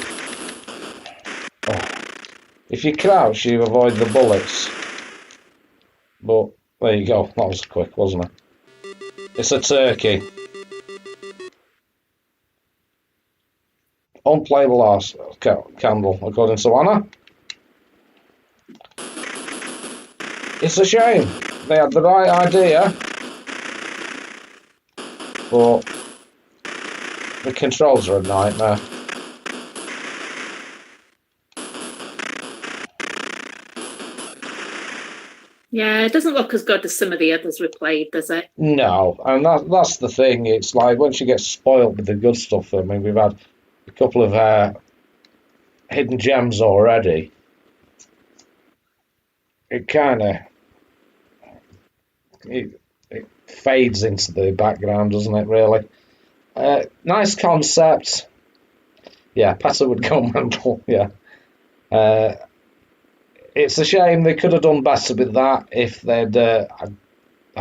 A: Oh. If you crouch, you avoid the bullets. But there you go. That was quick, wasn't it? It's a turkey. Unplayable arse candle, according to Anna. It's a shame. They had the right idea, but the controls are a nightmare.
B: Yeah, it doesn't look as good as some of the others we played, does it?
A: No, and that's the thing. It's like once you get spoiled with the good stuff, I mean, we've had a couple of hidden gems already. It kind of it fades into the background, doesn't it, really? Nice concept. Yeah, Peta would go mental, yeah. It's a shame they could have done better with that if they'd, I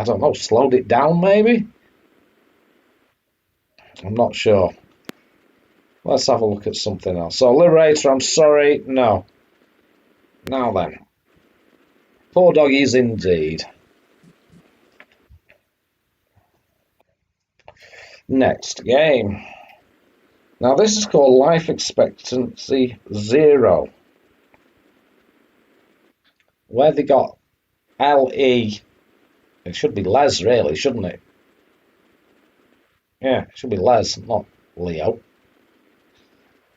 A: don't know, slowed it down maybe? I'm not sure. Let's have a look at something else. So, Liberator, I'm sorry, no. Now then. Poor doggies indeed. Next game. Now this is called Life Expectancy 0. Where they got L-E. It should be Les really, shouldn't it? Yeah, it should be Les, not Leo.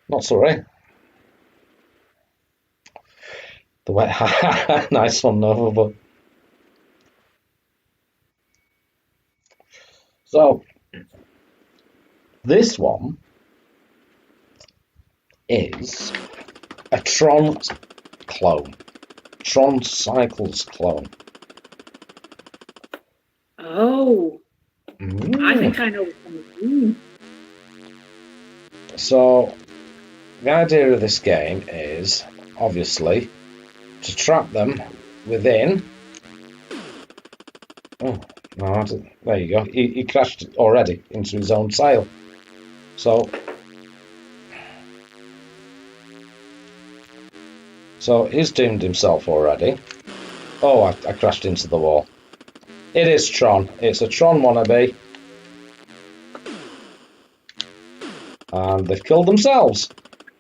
A: Not sorry. The wet nice one, Nova, but so this one is a Tron clone. Tron Cycles clone.
B: Oh. I think I know what you mean.
A: So the idea of this game is obviously to trap them within. Oh, no, there you go. He crashed already into his own tail. So he's doomed himself already. Oh, I crashed into the wall. It is Tron. It's a Tron wannabe. And they've killed themselves.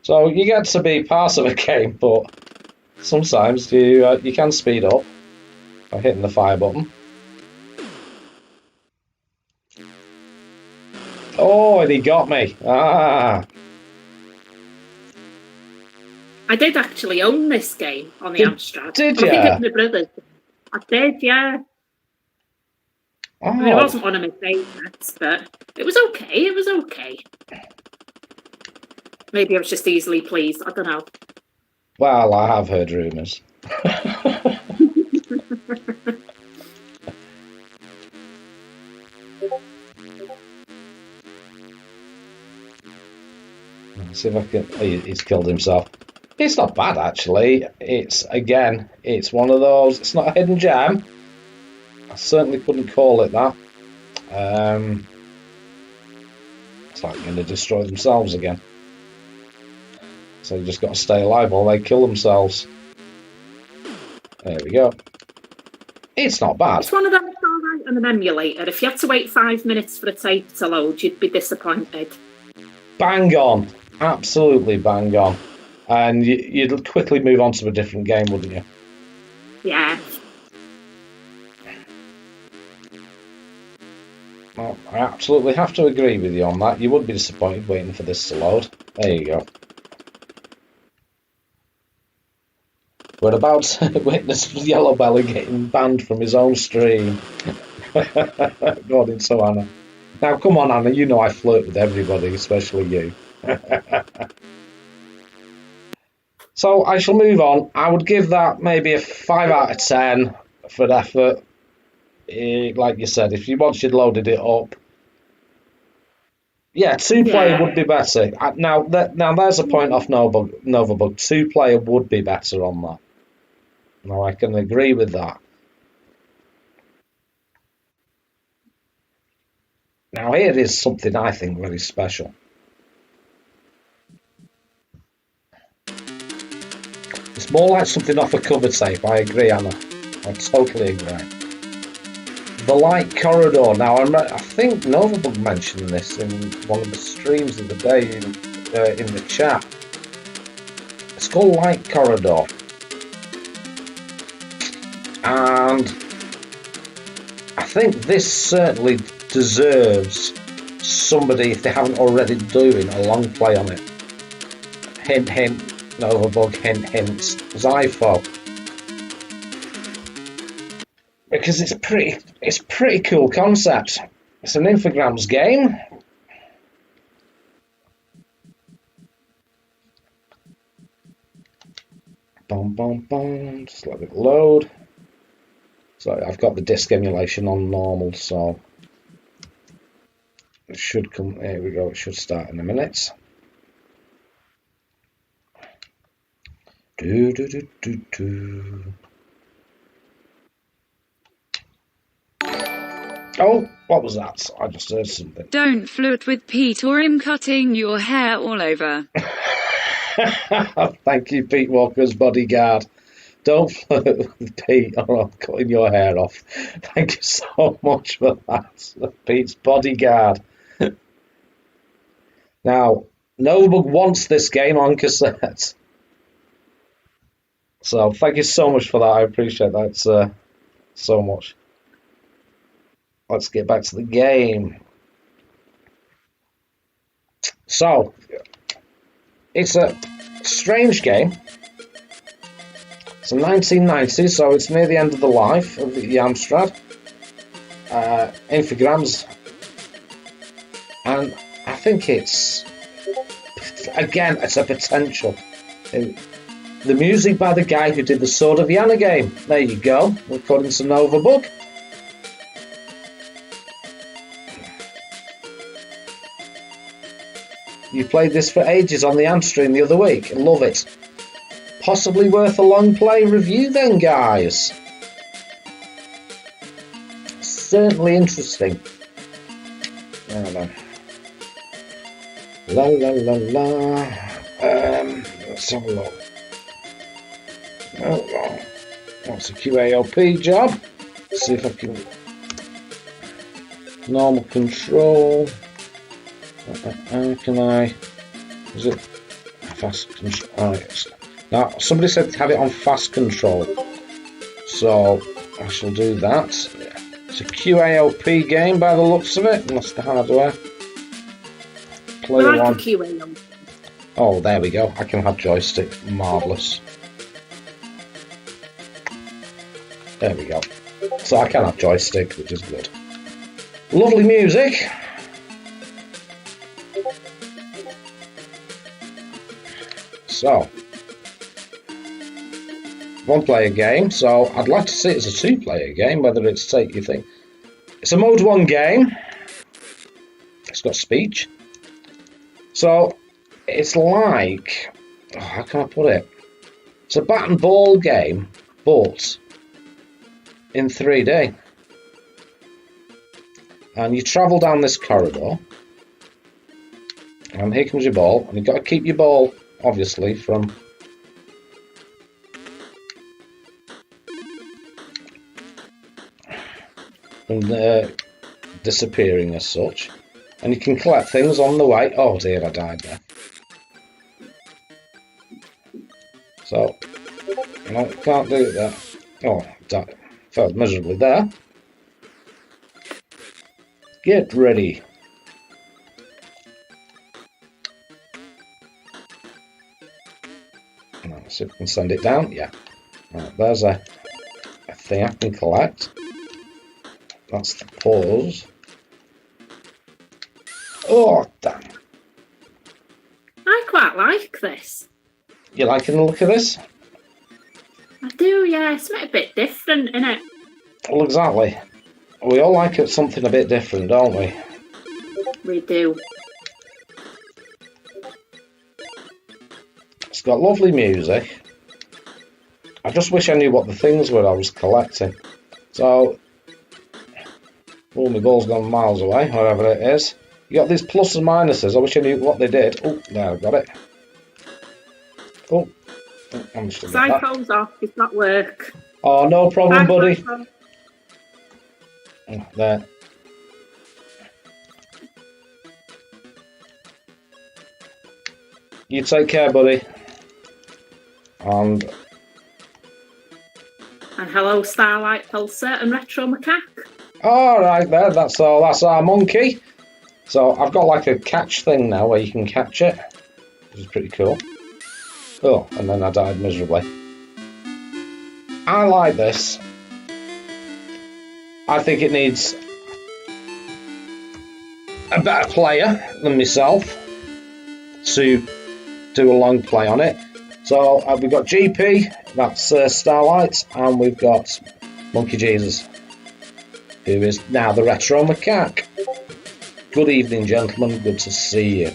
A: So you get to be part of a game, but sometimes you can speed up by hitting the fire button. Oh, and he got me. Ah.
B: I did actually own this game on the Amstrad.
A: Did you?
B: I think it's my brother's. I did, yeah.
A: Oh.
B: I mean, it wasn't one of my favourites, but it was okay. It was okay. Maybe I was just easily pleased. I don't know.
A: Well, I have heard rumours. Let's see if I can. He's killed himself. It's not bad actually. It's one of those. It's not a hidden gem. I certainly couldn't call it that. It's like going to destroy themselves again. So you just got to stay alive while they kill themselves. There we go. It's not bad.
B: It's one of them that's all right on an emulator. If you had to wait 5 minutes for a tape to load, you'd be disappointed.
A: Bang on. Absolutely bang on. And you'd quickly move on to a different game, wouldn't you?
B: Yeah.
A: Well, I absolutely have to agree with you on that. You would be disappointed waiting for this to load. There you go. We're about to witness Yellow Belly getting banned from his own stream. According to Anna. Now, come on, Anna. You know I flirt with everybody, especially you. So I shall move on. I would give that maybe a 5 out of 10 for effort. Like you said, if you once you'd loaded it up, Yeah, two-player
B: Yeah.
A: would be better. Now there's a point off Novabug. Two-player would be better on that. Now, I can agree with that. Now, here is something I think very special. It's more like something off a cover tape. I agree, Anna. I totally agree. The Light Corridor. Now, I think Novabug mentioned this in one of the streams of the day in the chat. It's called Light Corridor. And I think this certainly deserves somebody, if they haven't already, doing a long play on it. Hint, hint, Novabug, hint, hint, Zypho. Because it's pretty cool concept. It's an Infogrames game. Boom, boom, boom. Just let it load. So I've got the disk emulation on normal, so it should come. Here we go. It should start in a minute. Do do do do do. Oh, what was that? I just heard something.
C: Don't flirt with Pete or him cutting your hair all over.
A: Thank you, Pete Walker's bodyguard. Don't flirt with Pete or I'm cutting your hair off. Thank you so much for that, Pete's bodyguard. Now, Novabug wants this game on cassette. So thank you so much for that. I appreciate that so much. Let's get back to the game. So, it's a strange game. It's a 1990, so it's near the end of the life of the Amstrad. Infogrames. And I think it's a potential. The music by the guy who did the Sword of Yana game. There you go, according to Novabug. You played this for ages on the Amstream the other week. Love it. Possibly worth a long play review then, guys. Certainly interesting. I don't know. La la la la. Let's have a look. Oh, that's a QAOP job. Let's see if I can. Normal control. Can I? Is it fast control? Right. Now, somebody said have it on fast control, so I shall do that. It's a QAOP game by the looks of it, unless the hardware. Player
B: like
A: one.
B: a QAOP.
A: Oh, there we go. I can have joystick. Marvellous. There we go. So I can have joystick, which is good. Lovely music. So, one-player game. So I'd like to see it as a two-player game. Whether it's take you think it's a mode 1 game. It's got speech. So it's like, how can I put it? It's a bat and ball game, but in 3D. And you travel down this corridor, and here comes your ball, and you've got to keep your ball, obviously, from disappearing as such. And you can collect things on the way. Oh dear, I died there. So, no, can't do that. Oh, died. Failed miserably there. Get ready. Let's see if we can send it down. Yeah. Right, there's a thing I can collect. That's the pause. Oh, damn.
B: I quite like this.
A: You liking the look of this?
B: I do, yeah. It's a bit different, isn't it?
A: Well, exactly. We all like it something a bit different, don't we?
B: We do.
A: got lovely music. I just wish I knew what the things were I was collecting. So, oh, my ball's gone miles away, wherever it is. You got these plus and minuses. I wish I knew what they did. Oh, there, I've got it. Oh, I'm just gonna get that.
B: Cyclone's off. It's not work.
A: Oh, no problem, buddy. Oh, there. You take care, buddy. And
B: hello, Starlight Pulsar and Retro Macaque.
A: all right, there. That's all. That's our monkey. So I've got like a catch thing now where you can catch it, which is pretty cool. Oh, and then I died miserably. I like this. I think it needs a better player than myself to do a long play on it. So we've got GP, that's Starlight, and we've got Monkey Jesus, who is now the Retro Macaque. Good evening, gentlemen. Good to see you.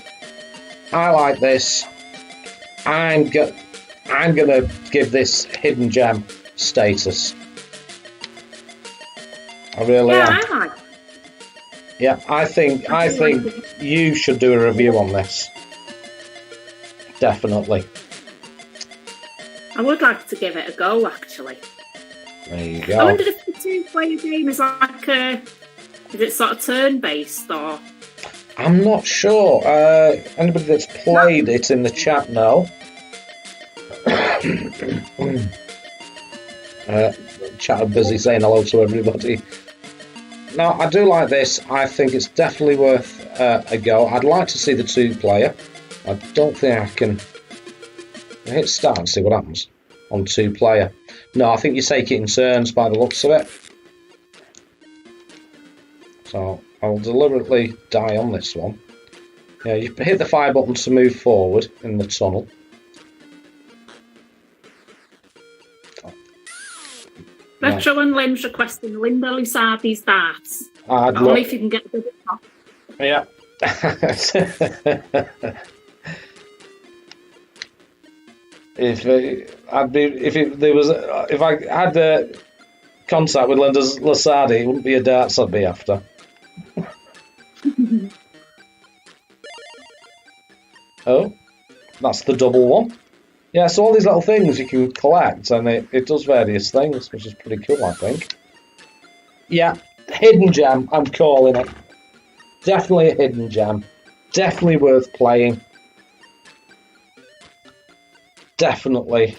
A: I like this. I'm gonna give this hidden gem status. I really am.
B: I like it.
A: Yeah, I think you should do a review on this. Definitely.
B: I would like to give it a go, actually.
A: There you go.
B: I wondered if the two-player game is like is it sort of turn-based or?
A: I'm not sure. Anybody that's played it in the chat know. Chat are busy saying hello to everybody. No, I do like this. I think it's definitely worth a go. I'd like to see the two-player. I don't think I can hit start and see what happens on two-player. No, I think you take it in turns by the looks of it. So I'll deliberately die on this one. Yeah, you hit the fire button to move forward in the tunnel.
B: Retro and Lynn's requesting Linda Lusardi's darts. Only if you can get a bit of top.
A: Yeah. If I had contact with Linda Lusardi, it wouldn't be a darts I'd be after. Oh, that's the double one. Yeah, so all these little things you can collect, and it does various things, which is pretty cool, I think. Yeah, hidden gem, I'm calling it. Definitely a hidden gem. Definitely worth playing. Definitely.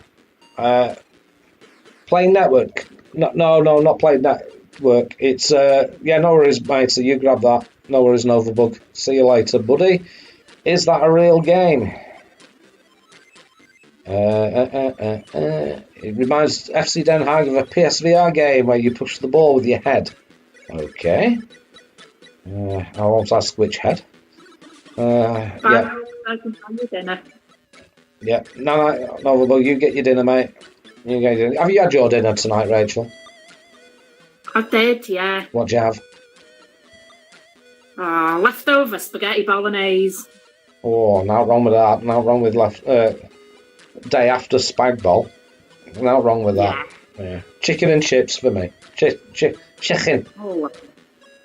A: Playing Network. No, not Playing Network. It's, yeah, no worries, mate, so you grab that. No worries, Novabug. See you later, buddy. Is that a real game? It reminds FC Den Haag of a PSVR game where you push the ball with your head. Okay. I won't ask which head. Yeah.
B: I can find your dinner.
A: Yeah. No, you get your dinner, mate. You get your dinner. Have you had your dinner tonight, Rachel?
B: I did, yeah.
A: What'd you have?
B: Leftover spaghetti bolognese.
A: Oh, not wrong with that. Not wrong with day after spag bowl. Not wrong with that. Yeah. Chicken and chips for me. Chicken.
B: Oh,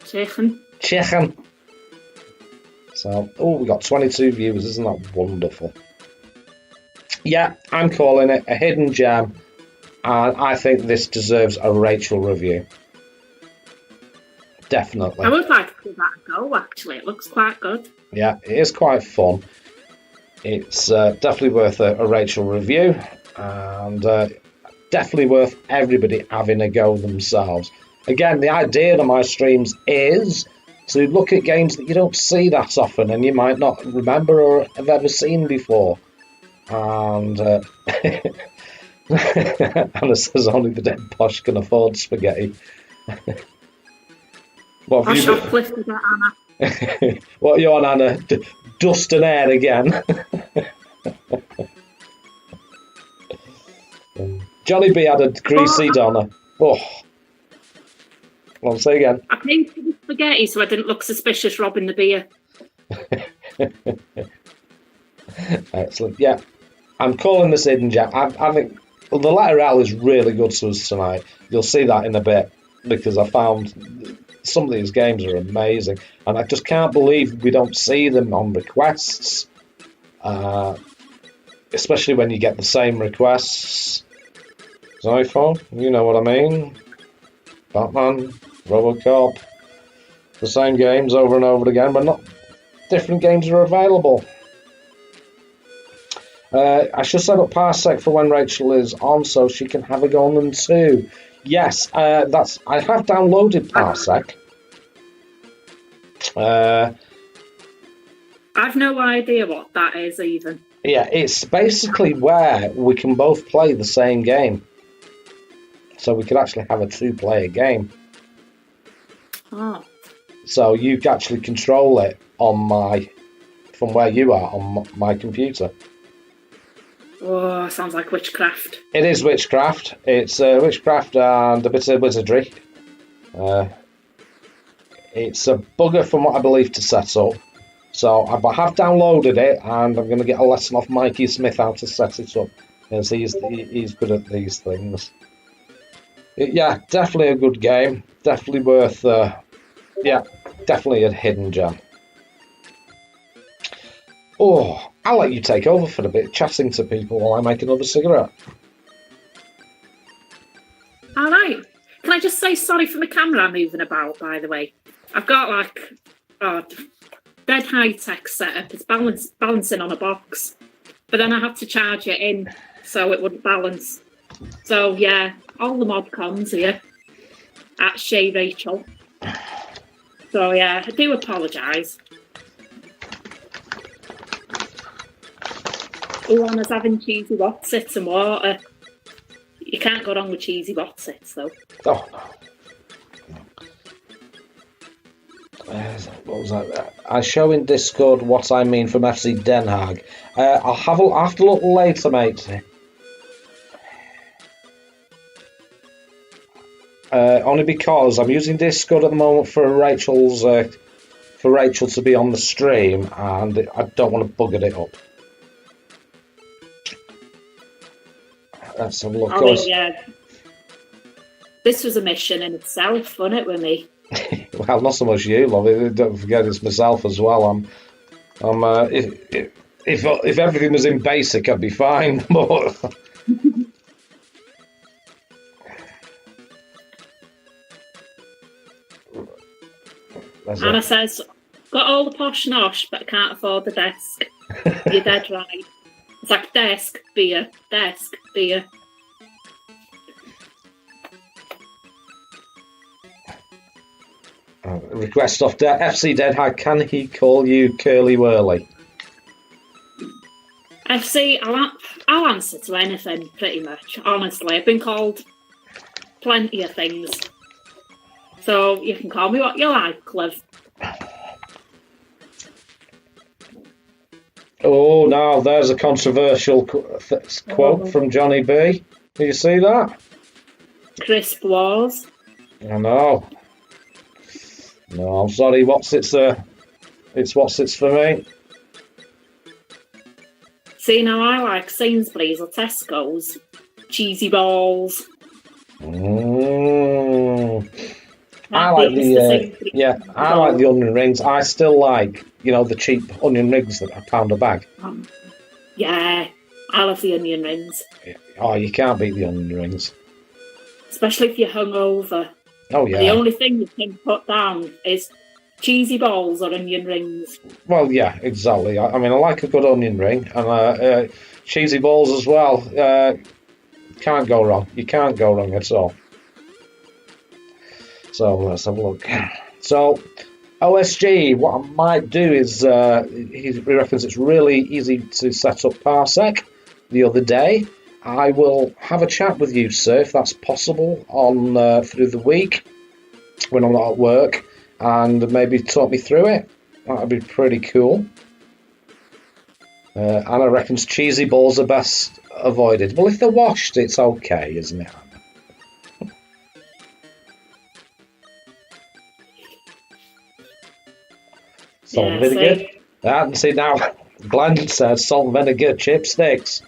B: chicken.
A: Chicken. So, we got 22 viewers. Isn't that wonderful? Yeah, I'm calling it a hidden gem, and I think this deserves a Rachel review. Definitely.
B: I would like to give that a go, actually. It looks quite good.
A: Yeah, it is quite fun. It's definitely worth a Rachel review, and definitely worth everybody having a go themselves. Again, the idea of my streams is to look at games that you don't see that often and you might not remember or have ever seen before. And Anna says only the dead posh can afford spaghetti. What have
B: I
A: you
B: shoplifted it, Anna.
A: What are you on, Anna? Dust and air again. Johnny B had a greasy Donna. Oh. I'll say again.
B: I paid for the spaghetti so I didn't look suspicious robbing the beer.
A: Excellent. Yeah. I'm calling this hidden gem. I think the letter L is really good to us tonight. You'll see that in a bit because I found some of these games are amazing, and I just can't believe we don't see them on requests, especially when you get the same requests. iPhone, you know what I mean? Batman, Robocop, the same games over and over again, but not different games are available. I should set up Parsec for when Rachel is on so she can have a go on them too. Yes, I have downloaded Parsec.
B: I've no idea what that is even.
A: Yeah, it's basically where we can both play the same game. So we could actually have a two-player game.
B: Oh.
A: So you can actually control it from where you are on my computer.
B: Oh, sounds like witchcraft.
A: It is witchcraft. It's witchcraft and a bit of wizardry. It's a bugger from what I believe to set up. So I have downloaded it, and I'm going to get a lesson off Mikey Smith how to set it up, as he's good at these things. Yeah, definitely a good game. Definitely worth. Definitely a hidden gem. Oh, I'll let you take over for a bit, chatting to people while I make another cigarette.
B: All right. Can I just say sorry for my camera moving about, by the way? I've got dead high-tech setup. It's balancing on a box. But then I had to charge it in so it wouldn't balance. So, yeah, all the mod cons here at Shay Rachel. So, yeah, I do apologise. Luana's having cheesy Wotsits and water. You can't go wrong with cheesy Wotsits, though.
A: Oh, no. What was that? I show in Discord what I mean from FC Den Haag. I'll have to look later, mate. Only because I'm using Discord at the moment for Rachel to be on the stream, and I don't want to bugger it up. Let's have a look.
B: Yeah. This was a mission in itself, wasn't it, with me?
A: Well, not so much you, love. Don't forget it's myself as well. If everything was in basic, I'd be fine. But
B: Anna says, got all the posh nosh, but I can't afford the desk. You're dead right. It's like desk, beer, desk, beer.
A: Request off FC Den Haag. Can he call you Curly Whirly?
B: FC, I'll answer to anything, pretty much. Honestly, I've been called plenty of things. So you can call me what you like, Liv.
A: Oh, now there's a controversial quote from Johnny B. Do you see that?
B: Crisp Wars.
A: I know. No, I'm sorry. It's Wotsits for me.
B: See, now I like Sainsbury's or Tesco's. Cheesy balls.
A: I like I like the onion rings. I still like, the cheap onion rings that are £1 a bag.
B: Yeah, I love the onion rings.
A: Oh, you can't beat the onion rings.
B: Especially if you're hungover.
A: Oh, yeah.
B: The only thing you can put down is cheesy balls or onion rings.
A: Well, yeah, exactly. I mean, I like a good onion ring and cheesy balls as well. Can't go wrong. You can't go wrong at all. So let's have a look. So OSG, what I might do is he reckons it's really easy to set up Parsec the other day. I will have a chat with you, sir, if that's possible, on through the week when I'm not at work, and maybe talk me through it. That'd be pretty cool. Anna reckons cheesy balls are best avoided. Well, if they're washed, it's okay, isn't it? Salt and vinegar. See now, Glenn says salt and vinegar chipsticks.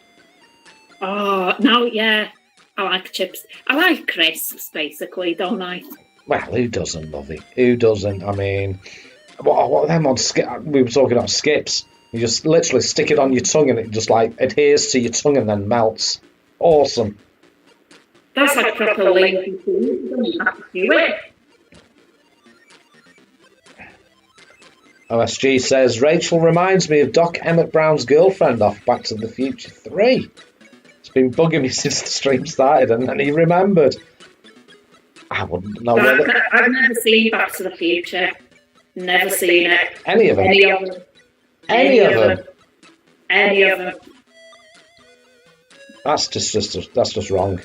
B: no, yeah, I like chips. I like crisps, basically, don't I?
A: Well, who doesn't, Lovey? Who doesn't? I mean, what are them on we were talking about skips. You just literally stick it on your tongue and it just like adheres to your tongue and then melts. Awesome.
B: That's like proper lengthy food. You don't have to do it.
A: OSG says, Rachel reminds me of Doc Emmett Brown's girlfriend off Back to the Future 3. It's been bugging me since the stream started and then he remembered. I wouldn't know whether...
B: I've never seen Back to the Future. Never seen it.
A: Any of them?
B: Any of them.
A: That's just wrong.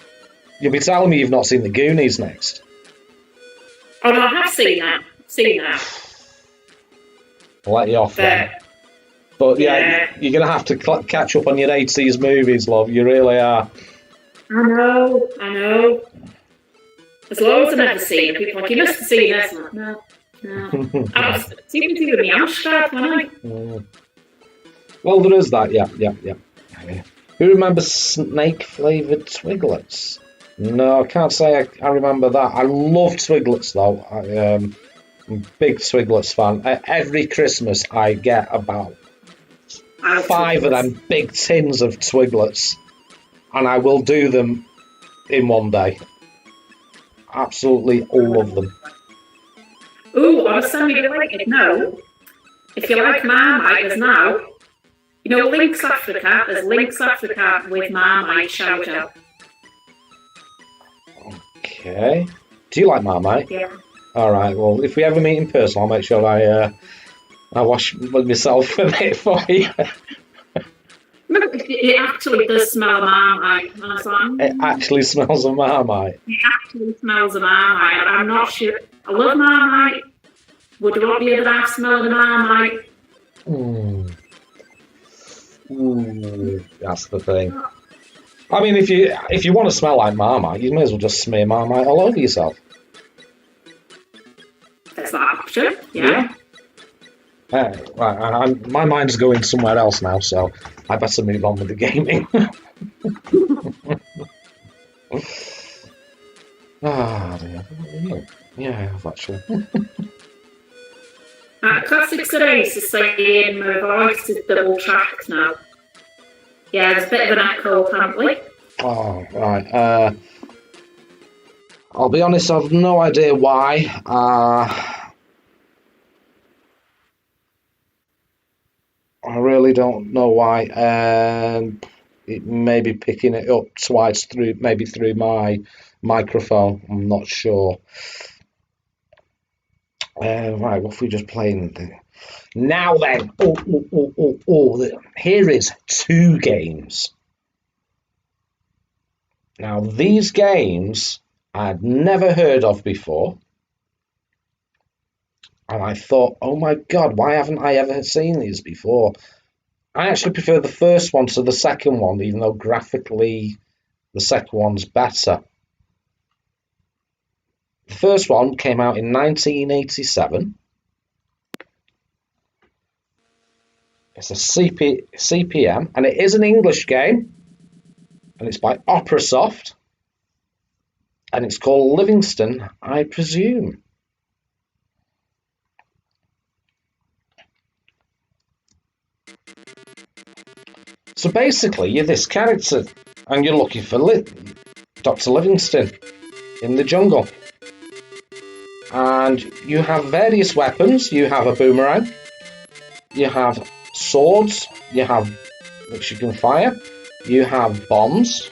A: You'll be telling me you've not seen the Goonies next.
B: Oh, no, I have seen that.
A: I'll let you off then. But yeah, you're going to have to catch up on your 80s movies, love. You really are.
B: I know. As long as I've never seen it, people are like, you must have seen this. I'm like, no. I was CPC with the Amstrad, wasn't I?
A: Well, there is that, yeah. Who remembers snake-flavoured Twiglets? No, I can't say I remember that. I love Twiglets, though. I'm a big Twiglets fan. Every Christmas, I get about 5 of them big tins of Twiglets, and I will do them in one day. Absolutely love them.
B: Ooh, on a semi-related note, if you like Marmite, there's now, you know, Lynx Africa, there's Lynx Africa with Marmite shout out.
A: Okay. Do you like Marmite?
B: Yeah.
A: Alright, well, if we ever meet in person, I'll make sure I wash myself with it for you.
B: It actually does smell of Marmite.
A: It actually smells of Marmite.
B: It actually smells of Marmite. I'm not sure. I love Marmite. Would you want the other half smell of Marmite?
A: That's the thing. I mean, if you want to smell like Marmite, you may as well just smear Marmite all over yourself.
B: That's that option, yeah.
A: Right, my mind's going somewhere else now, so I better move on with the gaming. Yeah, I have actually.
B: Classics of Ace is saying my voice is double tracked now. Yeah, there's a bit of an echo apparently.
A: Oh, right. I'll be honest, I've no idea why. I really don't know why. It may be picking it up twice through my microphone. I'm not sure. Right, what if we just playing? Now then, here is 2 games. Now these games I'd never heard of before. And I thought, oh my God, why haven't I ever seen these before? I actually prefer the first one to the second one, even though graphically the second one's better. The first one came out in 1987. It's a CPM, and it is an English game, and it's by Operasoft, and it's called Livingston, I presume. So basically, you're this character, and you're looking for Dr. Livingston in the jungle. And you have various weapons. You have a boomerang. You have swords. You have, which you can fire. You have bombs.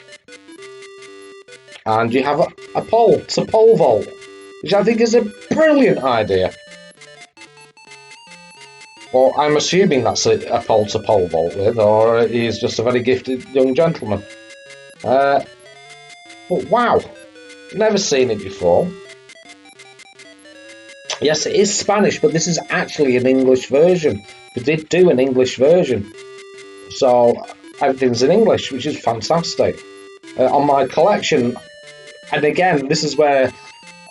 A: And you have a pole. It's a pole vault, which I think is a brilliant idea. Well, I'm assuming that's a pole-to-pole vault with, or he's just a very gifted young gentleman. But wow, never seen it before. Yes, it is Spanish, but this is actually an English version. They did do an English version. So everything's in English, which is fantastic. On my collection, and again, this is where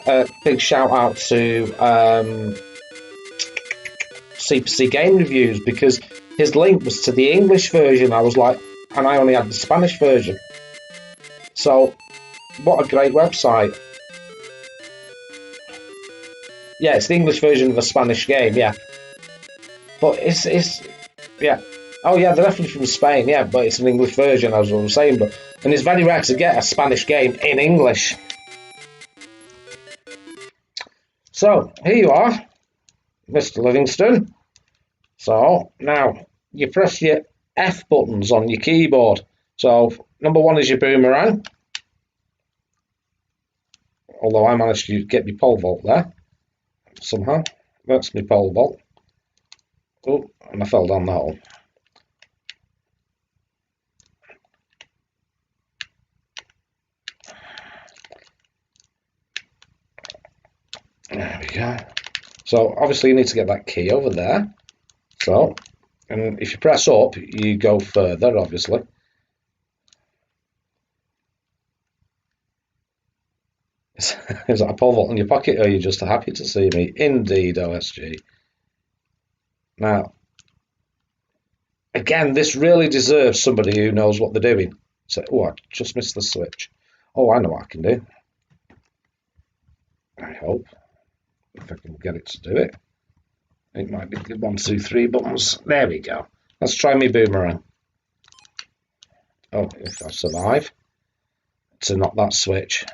A: a big shout out to CPC Game Reviews, because his link was to the English version. I was like, and I only had the Spanish version. So, what a great website. Yeah, it's the English version of a Spanish game, yeah. But it's yeah. Oh yeah, they're definitely from Spain, yeah, but it's an English version, as I was saying. And it's very rare to get a Spanish game in English. So, here you are, Mr. Livingston. So, now, you press your F buttons on your keyboard. So, number 1 is your boomerang. Although I managed to get my pole vault there, somehow. That's my pole vault. Oh, and I fell down the hole. There we go. So obviously you need to get that key over there. So, and if you press up, you go further, obviously. Is that a pole vault in your pocket, or are you just happy to see me? Indeed, OSG. Now, again, this really deserves somebody who knows what they're doing. So, oh, I just missed the switch. Oh, I know what I can do. I hope. If I can get it to do it. It might be the 1, 2, 3 buttons. There we go. Let's try me boomerang. Oh, if I survive. To knock that switch.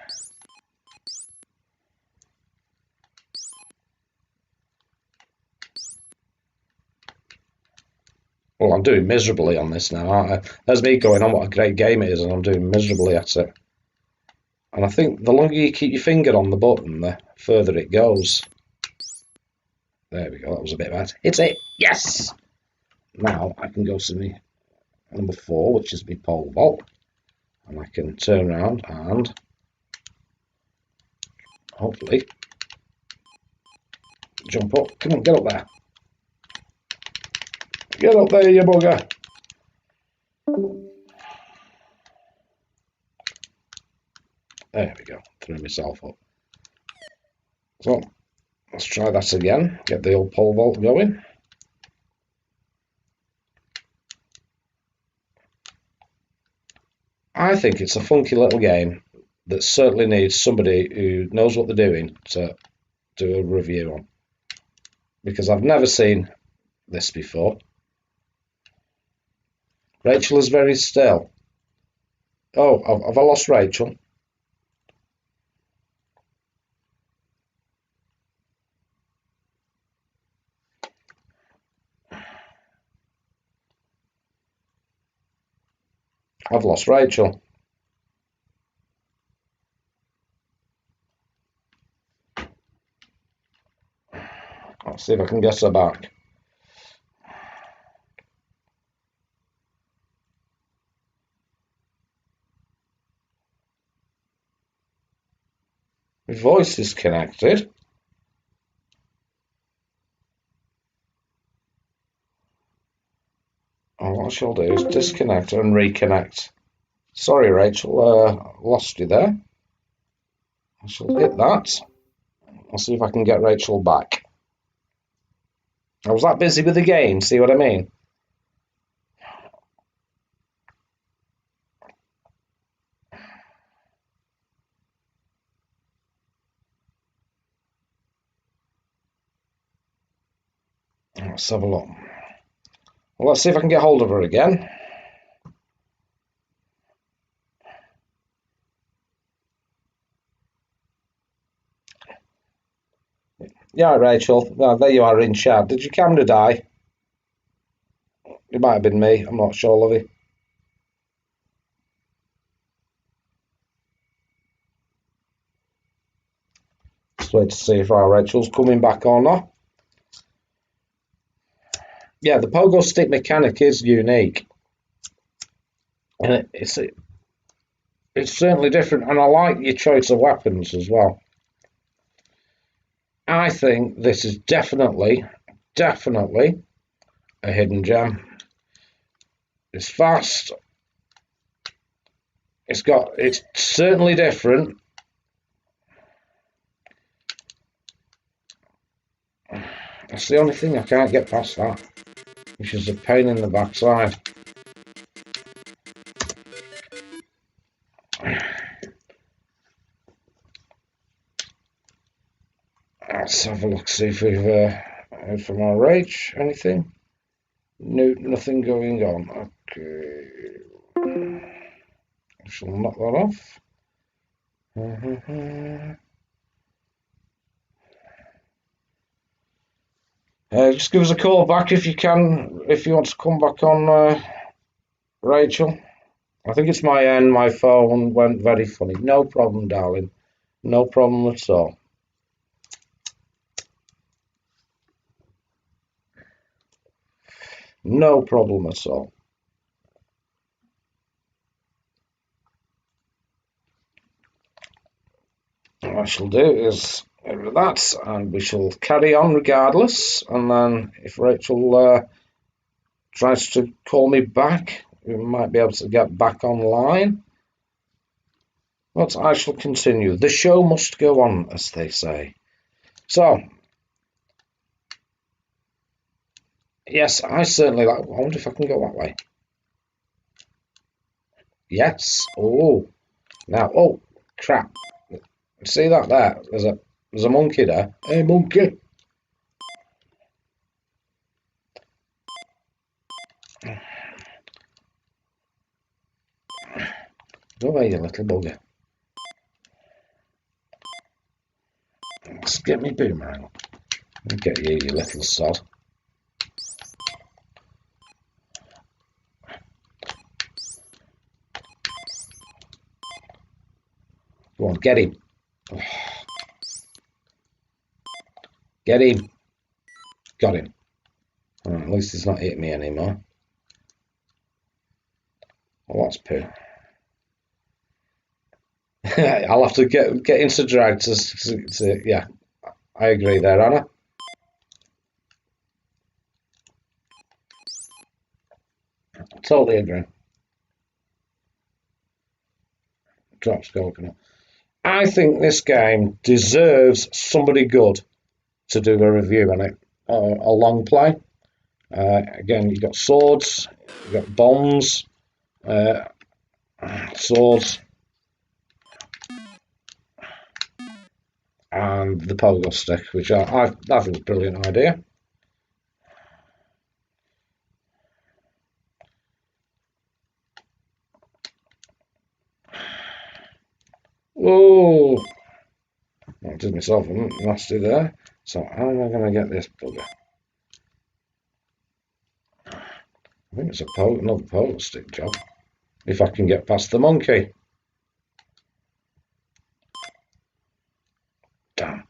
A: Well, I'm doing miserably on this now, aren't I? There's me going on what a great game it is, and I'm doing miserably at it. And I think the longer you keep your finger on the button, the further it goes. There we go, that was a bit bad. Hit it! Yes! Now I can go to me number 4, which is my pole vault. And I can turn around and hopefully jump up. Come on, get up there. Get up there, you bugger. There we go, threw myself up. So, let's try that again. Get the old pole vault going. I think it's a funky little game that certainly needs somebody who knows what they're doing to do a review on. Because I've never seen this before. Rachel is very still. Oh, have I lost Rachel? I've lost Rachel. Let's see if I can get her back. My voice is connected. And what I shall do is disconnect and reconnect. Sorry, Rachel, lost you there. I shall hit that. I'll see if I can get Rachel back. I was that busy with the game, see what I mean? Let's have a look. Well, let's see if I can get hold of her again. Yeah, Rachel. No, there you are in chat. Did your camera die? It might have been me. I'm not sure, Lovey. Let's wait to see if our Rachel's coming back or not. Yeah, the pogo stick mechanic is unique. And it's certainly different. And I like your choice of weapons as well. I think this is definitely a hidden gem. It's fast. It's certainly different. That's the only thing I can't get past that, which is a pain in the backside. Let's have a look, see if we've heard from our Rach. Anything? No, nothing going on. Okay. I shall knock that off. Just give us a call back if you can, if you want to come back on, Rachel. I think it's my end. My phone went very funny. No problem, darling. No problem at all. No problem at all. What I shall do is that, and we shall carry on regardless. And then if Rachel tries to call me back, we might be able to get back online. But I shall continue. The show must go on, as they say. So, yes, I certainly like. I wonder if I can go that way. Yes. Oh, now. Oh, crap. See that there? There's a monkey there. Hey, monkey. Go away, you little bugger. Let's get me boomerang. I'll get you, you little sod. Go on, get him. Get him. Got him. Right, at least he's not hitting me anymore. Well, that's poo. I'll have to get into drag to yeah. I agree there, Anna. Totally agree. Drops coconut. I think this game deserves somebody good to do a review on it. A long play. Again, you've got swords, you've got bombs, swords, and the pogo stick, which I think is a brilliant idea. Oh, I did myself a nasty there. So how am I going to get this bugger? I think it's another pogo stick job. If I can get past the monkey. Damn.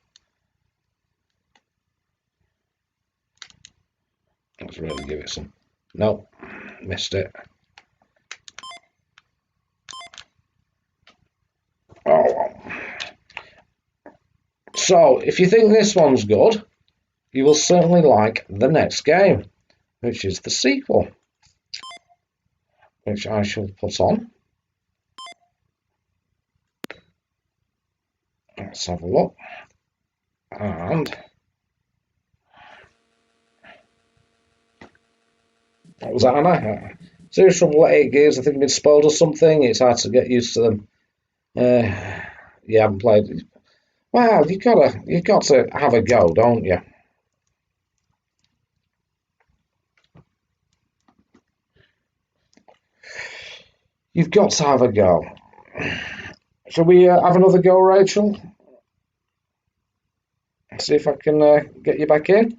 A: Let's really give it some. Nope, missed it. Oh. So, if you think this one's good, you will certainly like the next game, which is the sequel, which I shall put on. Let's have a look. And what was that, Anna? Serious trouble at 8 gears. I think I've been spoiled or something. It's hard to get used to them. You haven't played. Well, you got to have a go, don't you? You've got to have a go. Shall we have another go, Rachel? See if I can get you back in.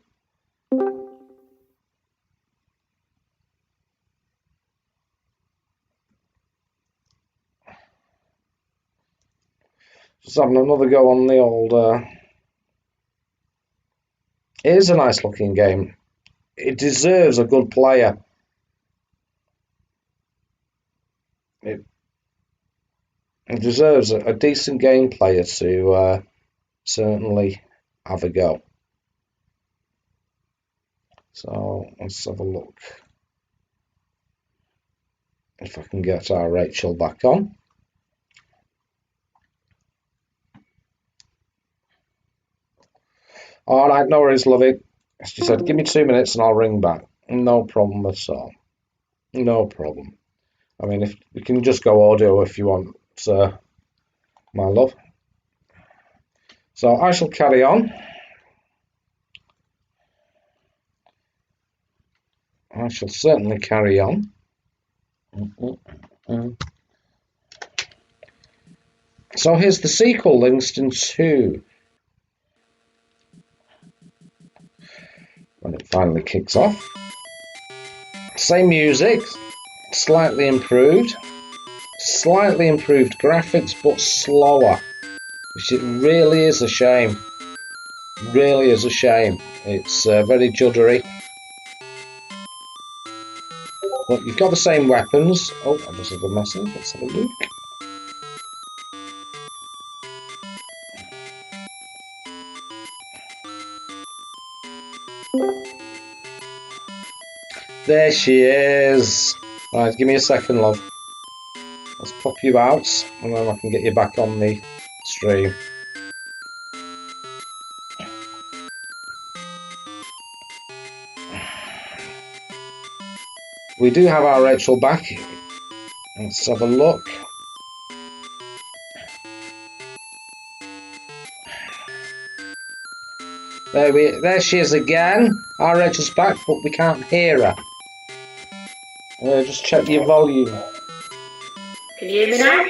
A: Just having another go on the old. It is a nice looking game. It deserves a good player. It deserves a decent game player to certainly have a go. So let's have a look if I can get our Rachel back on. All right, no worries, lovey. She said, give me 2 minutes and I'll ring back. No problem at all. No problem. I mean, if we can just go audio if you want, my love. So I shall carry on. shall certainly carry on. So here's the sequel, Livingston 2. When it finally kicks off. Same music, slightly improved graphics, but slower, which it really is a shame. Really is a shame. It's very juddery. But you've got the same weapons. Oh, I just have a message. Let's have a look. There she is. Right, give me a second, love. Let's pop you out, and then I can get you back on the stream. We do have our Rachel back. Let's have a look. There she is again. Our Rachel's back, but we can't hear her. Just check your volume.
B: Can you hear me now?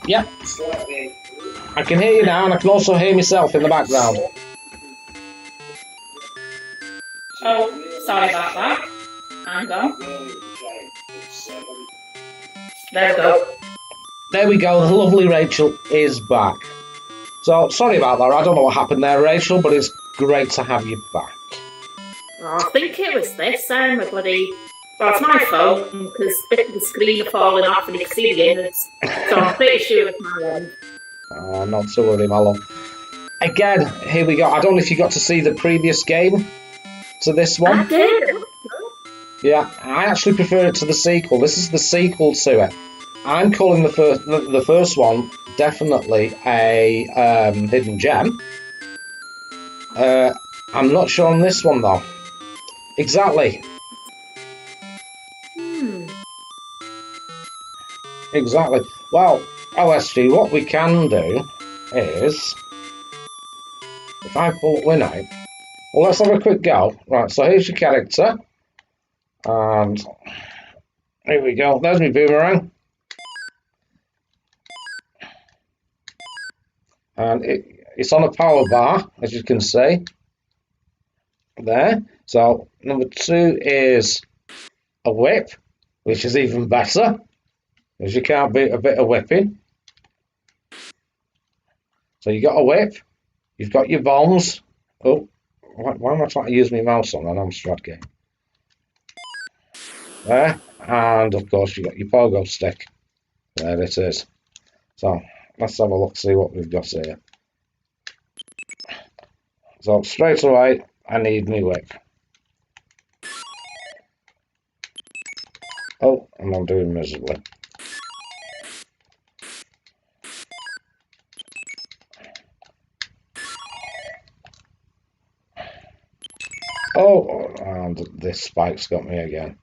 A: Yep. I can hear you now, and I can also hear myself in the background.
B: Oh, sorry about that. Hang on. There we go.
A: There we go. The lovely Rachel is back. So, sorry about that. I don't know what happened there, Rachel, but it's great to have you back.
B: Oh, I think it was this, my bloody... Well, it's my phone, because bit of the screen are falling off and you can see the innards. So I'm pretty sure it's my end.
A: Oh, not to worry, my love. Again, here we go. I don't know if you got to see the previous game to this one.
B: I did.
A: Yeah, I actually prefer it to the sequel. This is the sequel to it. I'm calling the first one definitely a hidden gem. I'm not sure on this one though. Exactly. Exactly. Well, OSG, what we can do is, if I pull up Winnow, well, let's have a quick go. Right, so here's your character. And here we go. There's my boomerang. And it's on a power bar, as you can see. There. So, number 2 is a whip, which is even better, as you can't beat a bit of whipping. So you got a whip, you've got your bombs. Oh, why am I trying to use my mouse on an Amstrad game? There, and of course you got your pogo stick. There it is. So let's have a look, see what we've got here. So straight away, I need my whip. Oh, and I'm doing miserably. Oh, and this spike's got me again.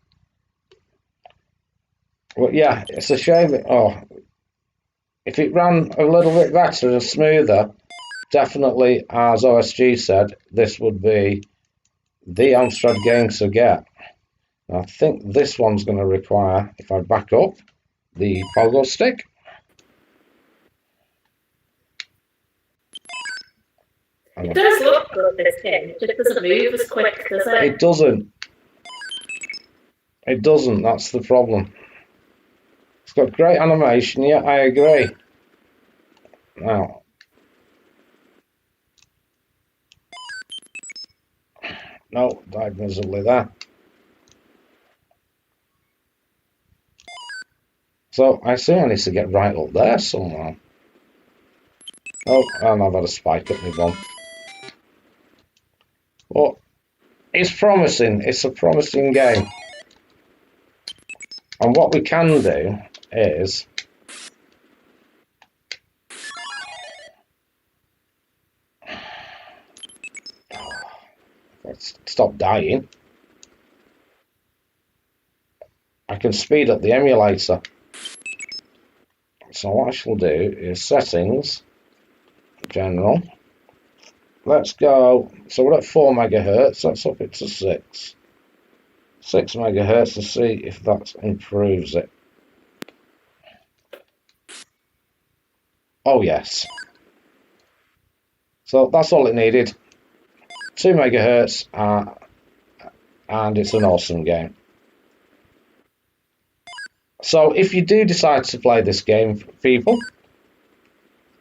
A: Well, yeah, it's a shame. Oh, if it ran a little bit better and smoother, definitely, as OSG said, this would be the Amstrad game to get. I think this one's going to require, if I back up, the pogo stick.
B: It does look good, this game. It just doesn't move as quick, does it?
A: It doesn't. It doesn't, that's the problem. It's got great animation, yeah, I agree. Now, no, died miserably there. So I see I need to get right up there somehow. Oh, and I've had a spike at me bomb. But it's promising. It's a promising game. And what we can do is let's stop dying. I can speed up the emulator. So what I shall do is settings, general. Let's go. So we're at 4 megahertz. Let's up it to 6. 6 megahertz to see if that improves it. Oh yes. So that's all it needed. 2 megahertz, and it's an awesome game. So if you do decide to play this game, people,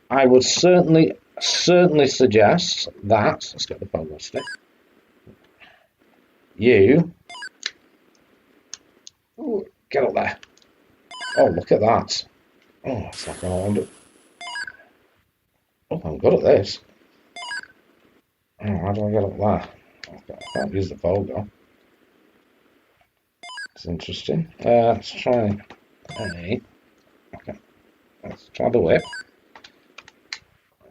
A: I would certainly suggest that, let's get the pogo stick, you, ooh, get up there. Oh, look at that. Oh, it's like I wonder. Oh, I'm good at this. Oh, how do I get up there? I can't use the pogo. It's interesting. Let's try A. Okay. Let's try the whip.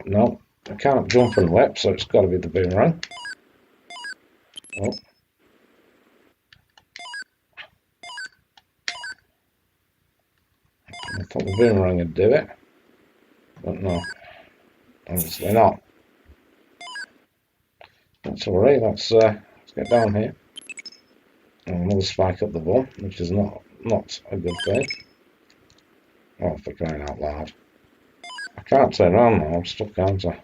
A: No, I can't jump and whip, so it's got to be the boomerang. Oh. I thought the boomerang would do it, but no, obviously not. That's alright, let's get down here. And another spike up the bum, which is not a good thing. Oh, for crying out loud. I can't turn around now, I'm stuck, can't I?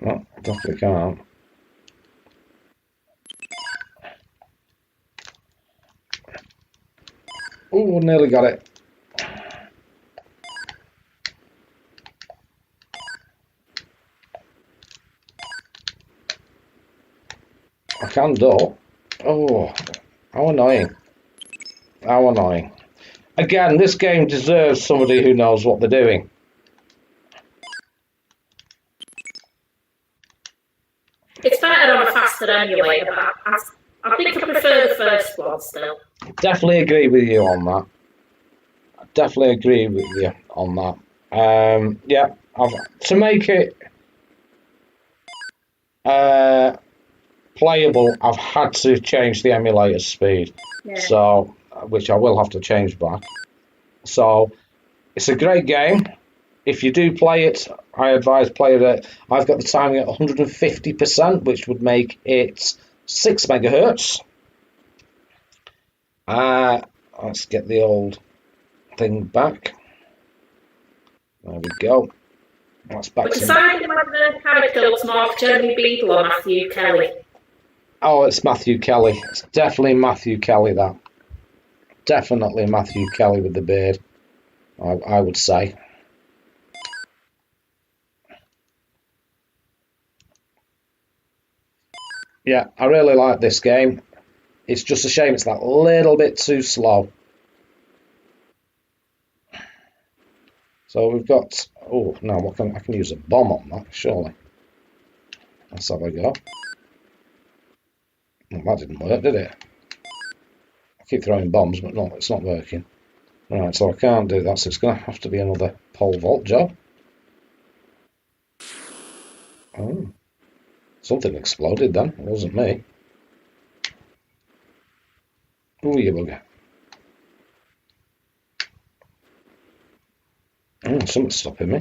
A: No, I definitely can't. Oh, nearly got it. I can do. Oh, how annoying. How annoying. Again, this game deserves somebody who knows what they're doing.
B: It's better on a faster emulator, but I think I prefer the first one still.
A: Definitely agree with you on that. Definitely agree with you on that. Yeah, to make it playable, I've had to change the emulator speed, so which I will have to change back. So it's a great game. If you do play it, I advise play it. I've got the timing at 150%, which would make it 6 megahertz. Let's get the old thing back. There we go. That's back.
B: But deciding whether the character looks more like Jeremy Beadle or Matthew Kelly.
A: Oh, it's Matthew Kelly. It's definitely Matthew Kelly, that. Definitely Matthew Kelly with the beard, I would say. Yeah, I really like this game. It's just a shame it's that little bit too slow. So we've got... Oh, no, I can use a bomb on that, surely. Let's have a go. Well, that didn't work, did it? I keep throwing bombs, but no, it's not working. Right, so I can't do that, so it's going to have to be another pole vault job. Oh. Something exploded then, it wasn't me. Oh, you bugger. Oh, something's stopping me.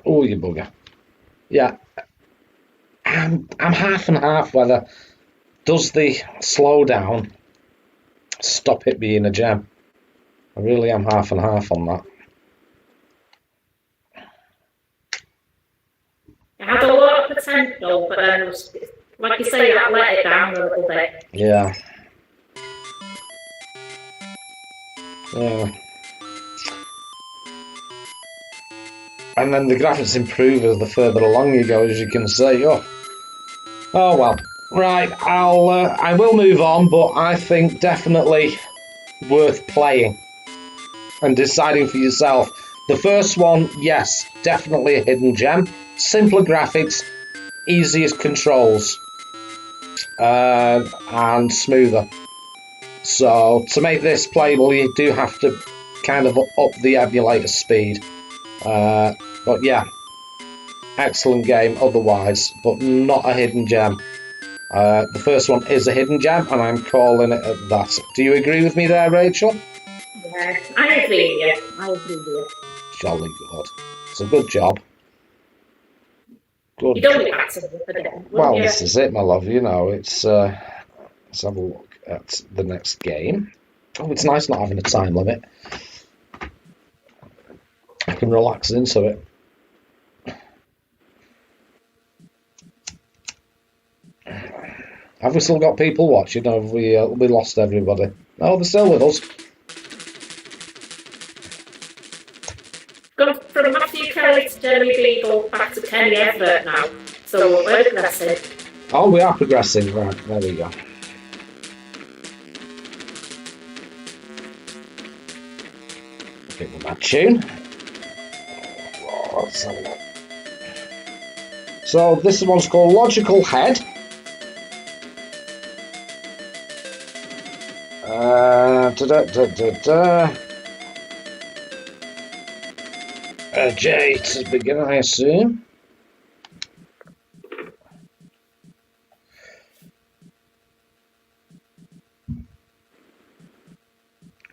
A: Oh, you bugger. Yeah. I'm half and half whether does the slowdown stop it being a gem. I really am half and half on that.
B: It had a lot of potential, but then, was, like you say, that let it down a little bit.
A: Yeah. Yeah. And then the graphics improve as the further along you go, as you can see. Oh well. Right, I will move on, but I think definitely worth playing and deciding for yourself. The first one, yes, definitely a hidden gem. Simpler graphics, easiest controls, and smoother. So to make this playable, you do have to kind of up the emulator speed. But yeah, excellent game otherwise, but not a hidden gem. The first one is a hidden gem, and I'm calling it at that. Do you agree with me there, Rachel?
B: Yeah, I agree with you.
A: Jolly good. It's a good job. Good.
B: You'd only back to them again,
A: Well,
B: wouldn't you?
A: this is it, my love. You know, it's. Let's have a look at the next game. Oh, it's nice not having a time limit. I can relax into it. Have we still got people watching? Or have we lost everybody? No, they're still with us.
B: Gone from Matthew Kelly to Jeremy Beagle back to Kenny Everett now. So we're progressing.
A: Oh, we are progressing. Right, there we go. Give them that tune. Oh, let's have a look. So this one's called Logical Head. J to begin, I assume.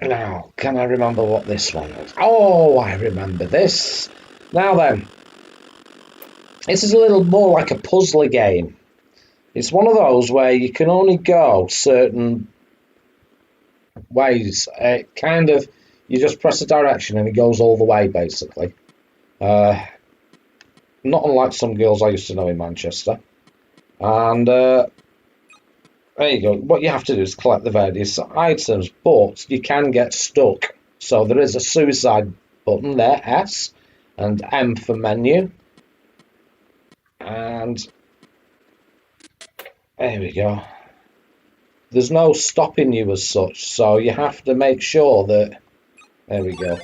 A: Now, can I remember what this one was? Oh, I remember this. Now then, this is a little more like a puzzler game. It's one of those where you can only go certain ways. Kind of, you just press a direction and it goes all the way, basically. Not unlike some girls I used to know in Manchester. And there you go. What you have to do is collect the various items, but you can get stuck. So there is a suicide button there, S, and M for menu. And there we go. There's no stopping you as such, so you have to make sure that. There we go.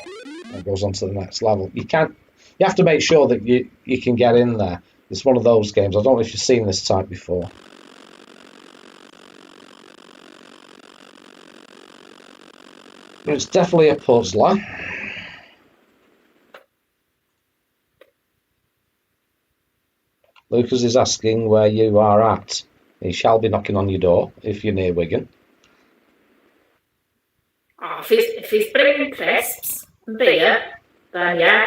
A: That goes on to the next level. You have to make sure that you can get in there. It's one of those games. I don't know if you've seen this type before. It's definitely a puzzler. Lucas is asking where you are at. He shall be knocking on your door if you're near Wigan.
B: Oh, if he's bringing crisps and beer, then yeah.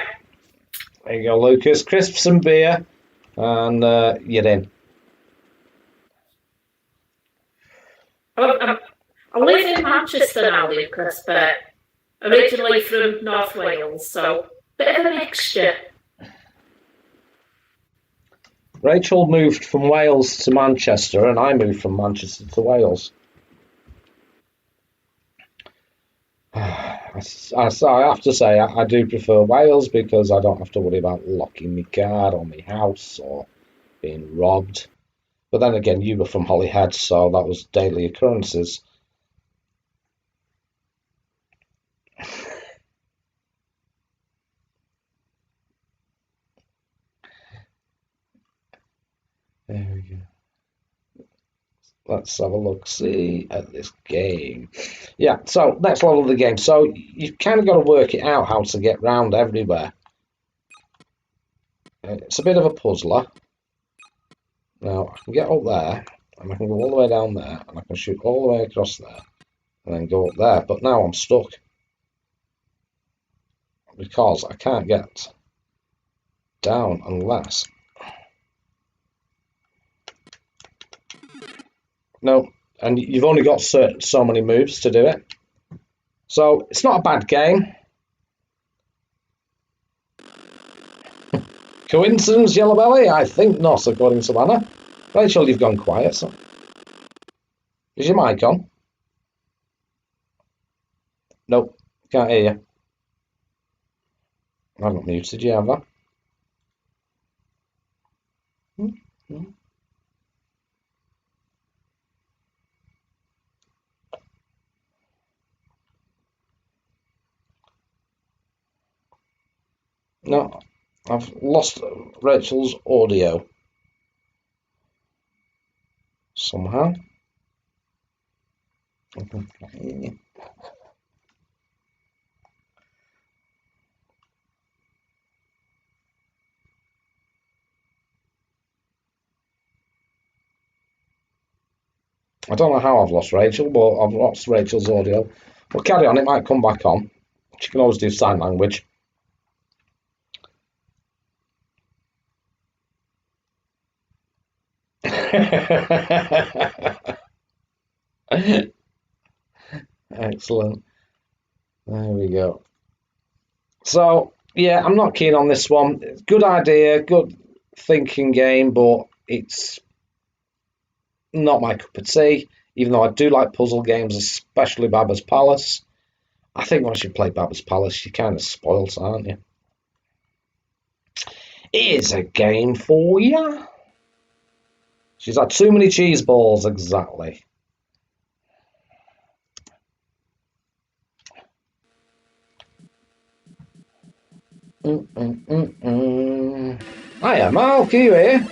A: There you go, Lucas. Crisps and beer, and you're in.
B: I live in Manchester now, Lucas, but originally from North Wales, so bit of a mixture.
A: Rachel moved from Wales to Manchester, and I moved from Manchester to Wales. I have to say, I do prefer Wales because I don't have to worry about locking my car or my house or being robbed. But then again, you were from Holyhead, so that was daily occurrences. There we go. Let's have a look-see at this game. Yeah, so next level of the game. So you've kind of got to work it out how to get round everywhere. It's a bit of a puzzler. Now, I can get up there, and I can go all the way down there, and I can shoot all the way across there, and then go up there. But now I'm stuck. Because I can't get down unless... No, and you've only got so many moves to do it. So it's not a bad game. Coincidence, Yellow Belly? I think not, according to Anna. Rachel, you've gone quiet. So. Is your mic on? Nope, can't hear you. I've not muted you, have I? No, I've lost Rachel's audio somehow. I don't know how I've lost Rachel, but I've lost Rachel's audio. But carry on, it might come back on. She can always do sign language. Excellent. There we go. So, yeah, I'm not keen on this one. Good idea, good thinking game, but it's not my cup of tea, even though I do like puzzle games, especially Baba's Palace. I think once you play Baba's Palace, you're kind of spoilt, aren't you? Here's a game for you. She's had too many cheese balls, exactly. Hiya, Mark, are you here?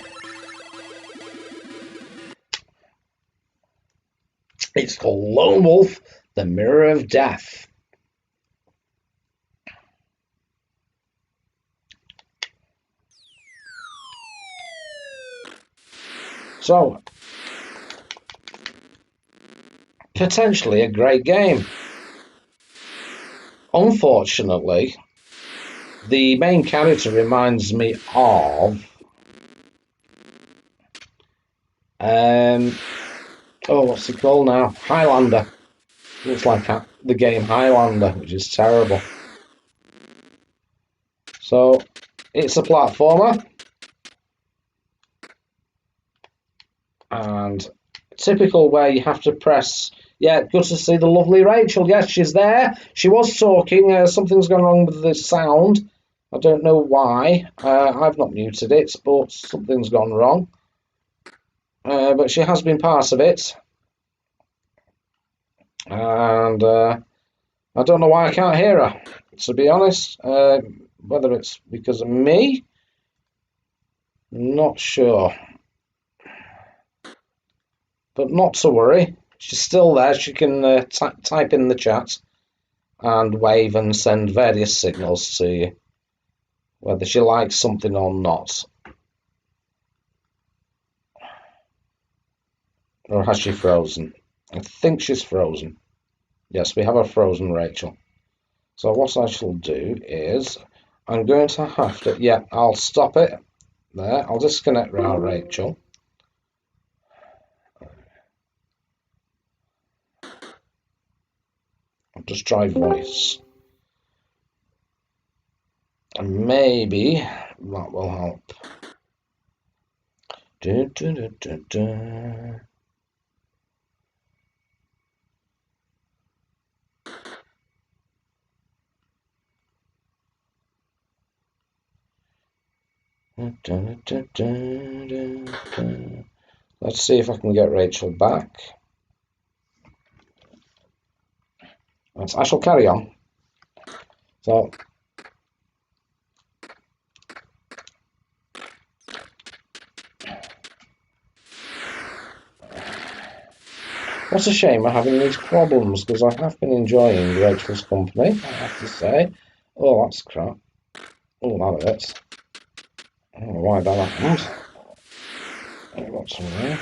A: It's called Lone Wolf, the Mirror of Death. So, potentially a great game. Unfortunately, the main character reminds me of what's it called now? Highlander. Looks like the game Highlander, which is terrible. So it's a platformer, and typical where you have to press. Yeah, good to see the lovely Rachel. Yes, she's there. She was talking. Something's gone wrong with the sound. I don't know why. I've not muted it, but something's gone wrong. But she has been part of it. And I don't know why I can't hear her, to be honest. Whether it's because of me, not sure. But not to worry. She's still there. She can type in the chat and wave and send various signals to you, whether she likes something or not. Or has she frozen? I think she's frozen. Yes, we have a frozen Rachel. So what I shall do is I'm going to have to... Yeah, I'll stop it there. I'll disconnect our Rachel. I'll just try voice. And maybe that will help. Do, do, do, do, do. Let's see if I can get Rachel back. I shall carry on. So, what a shame we're having these problems, because I have been enjoying Rachel's company, I have to say. Oh, that's crap. Oh, that hurts. I don't know why that happened. What's on there?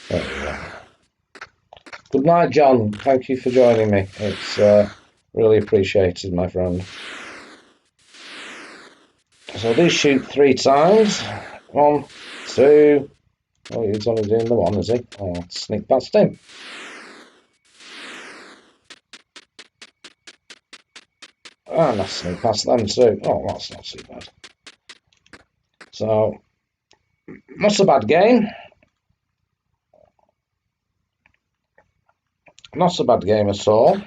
A: There we go. Good night, John. Thank you for joining me. It's really appreciated, my friend. So do shoot 3 times. 1, 2. Oh, he's only doing the one, is he? Oh, I'll sneak past him. And I'll sneak past them too. Oh, that's not too bad. So, not a bad game. Not a bad game at all.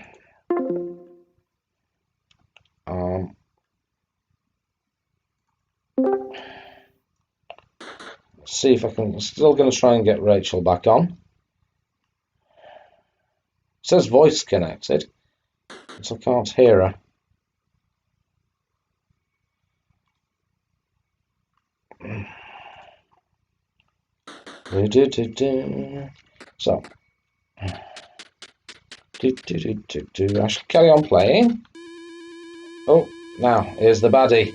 A: See if I can. Still going to try and get Rachel back on. It says voice connected, so I can't hear her. So, I shall carry on playing. Oh, now here's the baddie,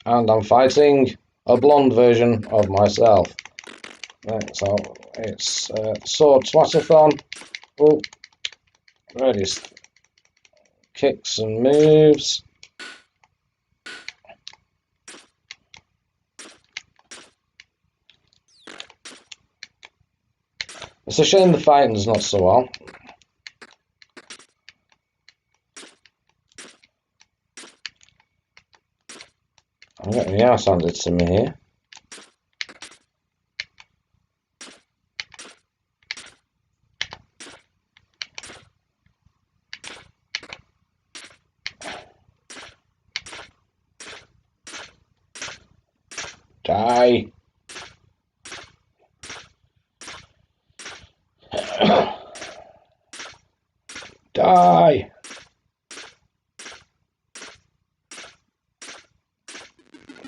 A: and I'm fighting a blonde version of myself. Right, so it's sword swatathon. Oh, various kicks and moves. It's a shame the fighting's not so well. I'm getting the arse handed to me here. Die. Die.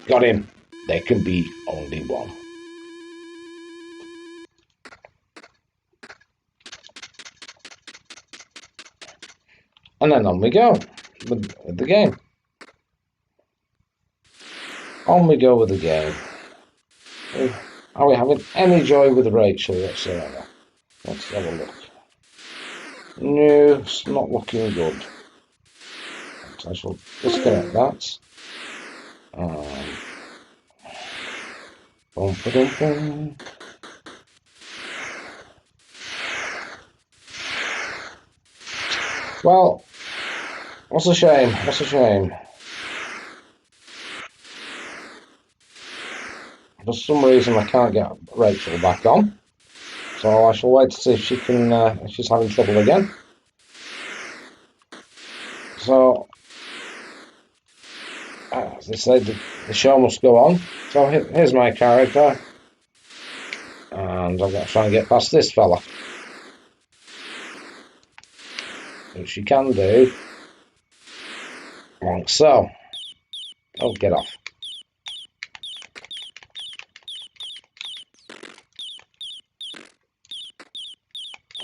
A: Got him. There can be only one. And then on we go with the game. On we go with the game. Are we having any joy with Rachel whatsoever? Let's have a look. No, it's not looking good. I shall disconnect that. Boom, ba-dum, boom. Well, what's a shame? What's a shame? For some reason, I can't get Rachel back on, so I shall wait to see if she can. If she's having trouble again. So, as they say, the show must go on. So here's my character, and I've got to try and get past this fella, which you can do, like so. Oh, get off.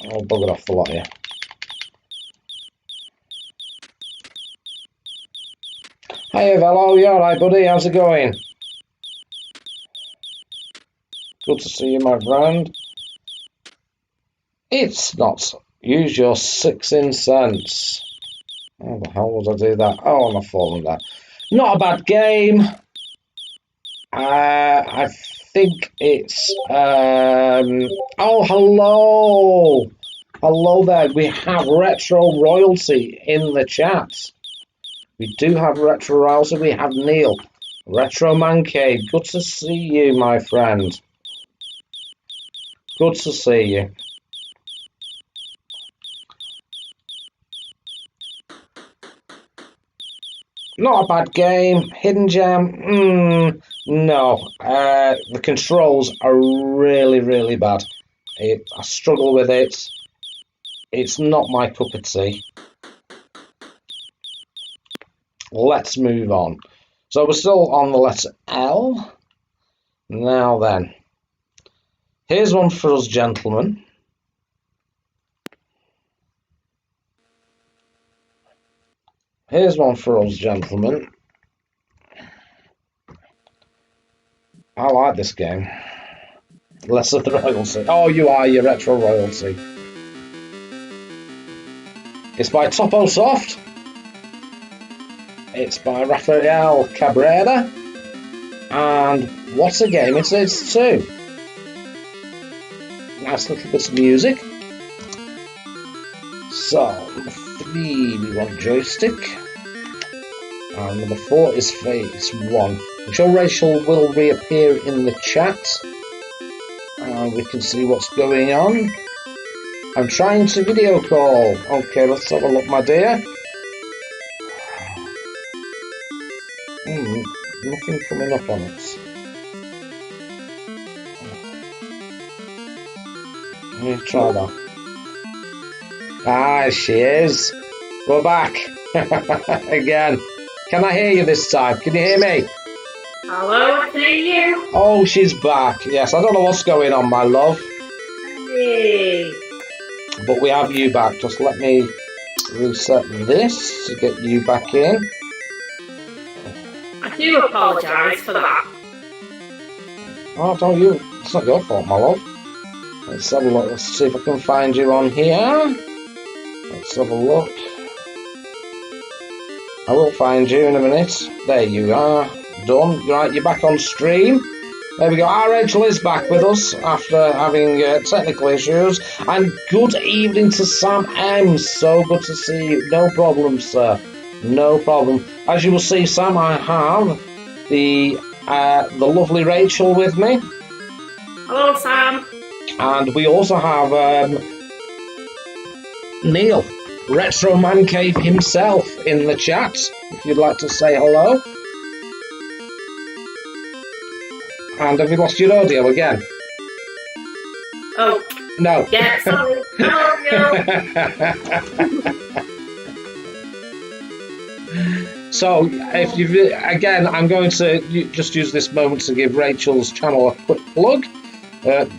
A: I'll bugger off the lot here. Hey, hello, you alright, buddy? How's it going? Good to see you, my friend. It's not. Use your 16 cents. How the hell would I do that? Oh, I'm falling there. Not a bad game. I think it's. Oh, hello. Hello there. We have Retro Royalty in the chat. We do have Retro Royalty. We have Neil. Retro Man Cave. Good to see you, my friend. Good to see you. Not a bad game. Hidden Gem. No. The controls are really, really bad. I struggle with it. It's not my cup of tea. Let's move on. So we're still on the letter L. Now then. Here's one for us gentlemen. Here's one for us gentlemen. I like this game. Less of the royalty. Oh, you are your Retro Royalty. It's by Topo Soft. It's by Rafael Cabrera. And what a game it is too. Nice little bit of music. So, number 3 we want joystick. And number 4 is phase 1. I'm sure Rachel will reappear in the chat. And we can see what's going on. I'm trying to video call. Okay, let's have a look, my dear. Nothing coming up on it. Let me try that. Ah, she is. We're back. Again. Can I hear you this time? Can you hear me?
B: Hello, I can hear you.
A: Oh, she's back. Yes, I don't know what's going on, my love.
B: Hey.
A: But we have you back. Just let me reset this to get you back in.
B: I do apologise for that.
A: Oh, don't you? It's not your fault, my love. Let's have a look. Let's see if I can find you on here. Let's have a look. I will find you in a minute. There you are. Done. Right, you're back on stream. There we go. Our Rachel is back with us after having technical issues. And good evening to Sam M. So good to see you. No problem, sir. No problem. As you will see, Sam, I have the lovely Rachel with me.
B: Hello, Sam.
A: And we also have Neil, Retro Man Cave himself, in the chat, if you'd like to say hello. And have you lost your audio again?
B: Oh.
A: No.
B: Yeah, sorry. Hello.
A: So, if you've again, I'm going to just use this moment to give Rachel's channel a quick plug.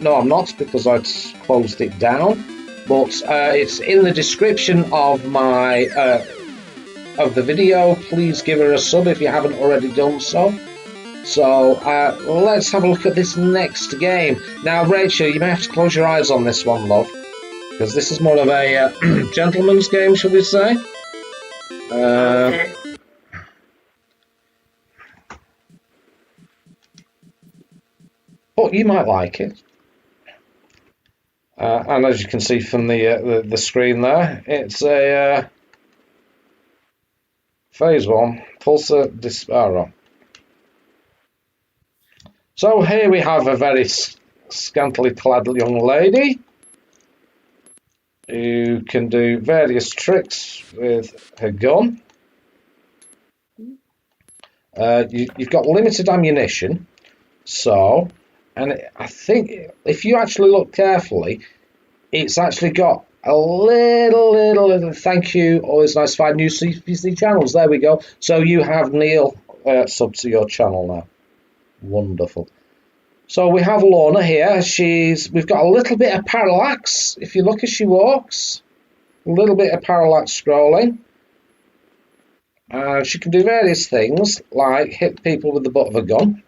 A: No, I'm not, because I'd closed it down. But it's in the description of my of the video. Please give her a sub if you haven't already done so. So let's have a look at this next game. Now, Rachel, you may have to close your eyes on this one, love, because this is more of a gentleman's game, shall we say?
B: Okay.
A: But you might like it. And as you can see from the screen there, it's a Phase 1 Pulsar Disparo. So here we have a very scantily clad young lady who can do various tricks with her gun. You've got limited ammunition, so, and I think if you actually look carefully, it's actually got a little thank you, always nice to find new CPC channels. There we go. So you have Neil sub to your channel now. Wonderful. So we have Lorna here. We've got a little bit of parallax. If you look as she walks, a little bit of parallax scrolling. She can do various things like hit people with the butt of a gun,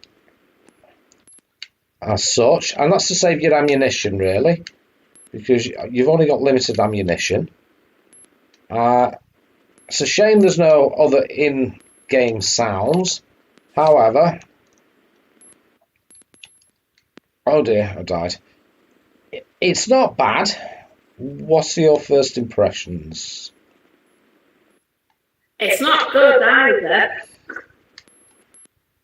A: as such, and that's to save your ammunition, really, because you've only got limited ammunition. It's a shame there's no other in-game sounds. However, oh dear, I died. It's not bad. What are your first impressions?
B: It's not good either.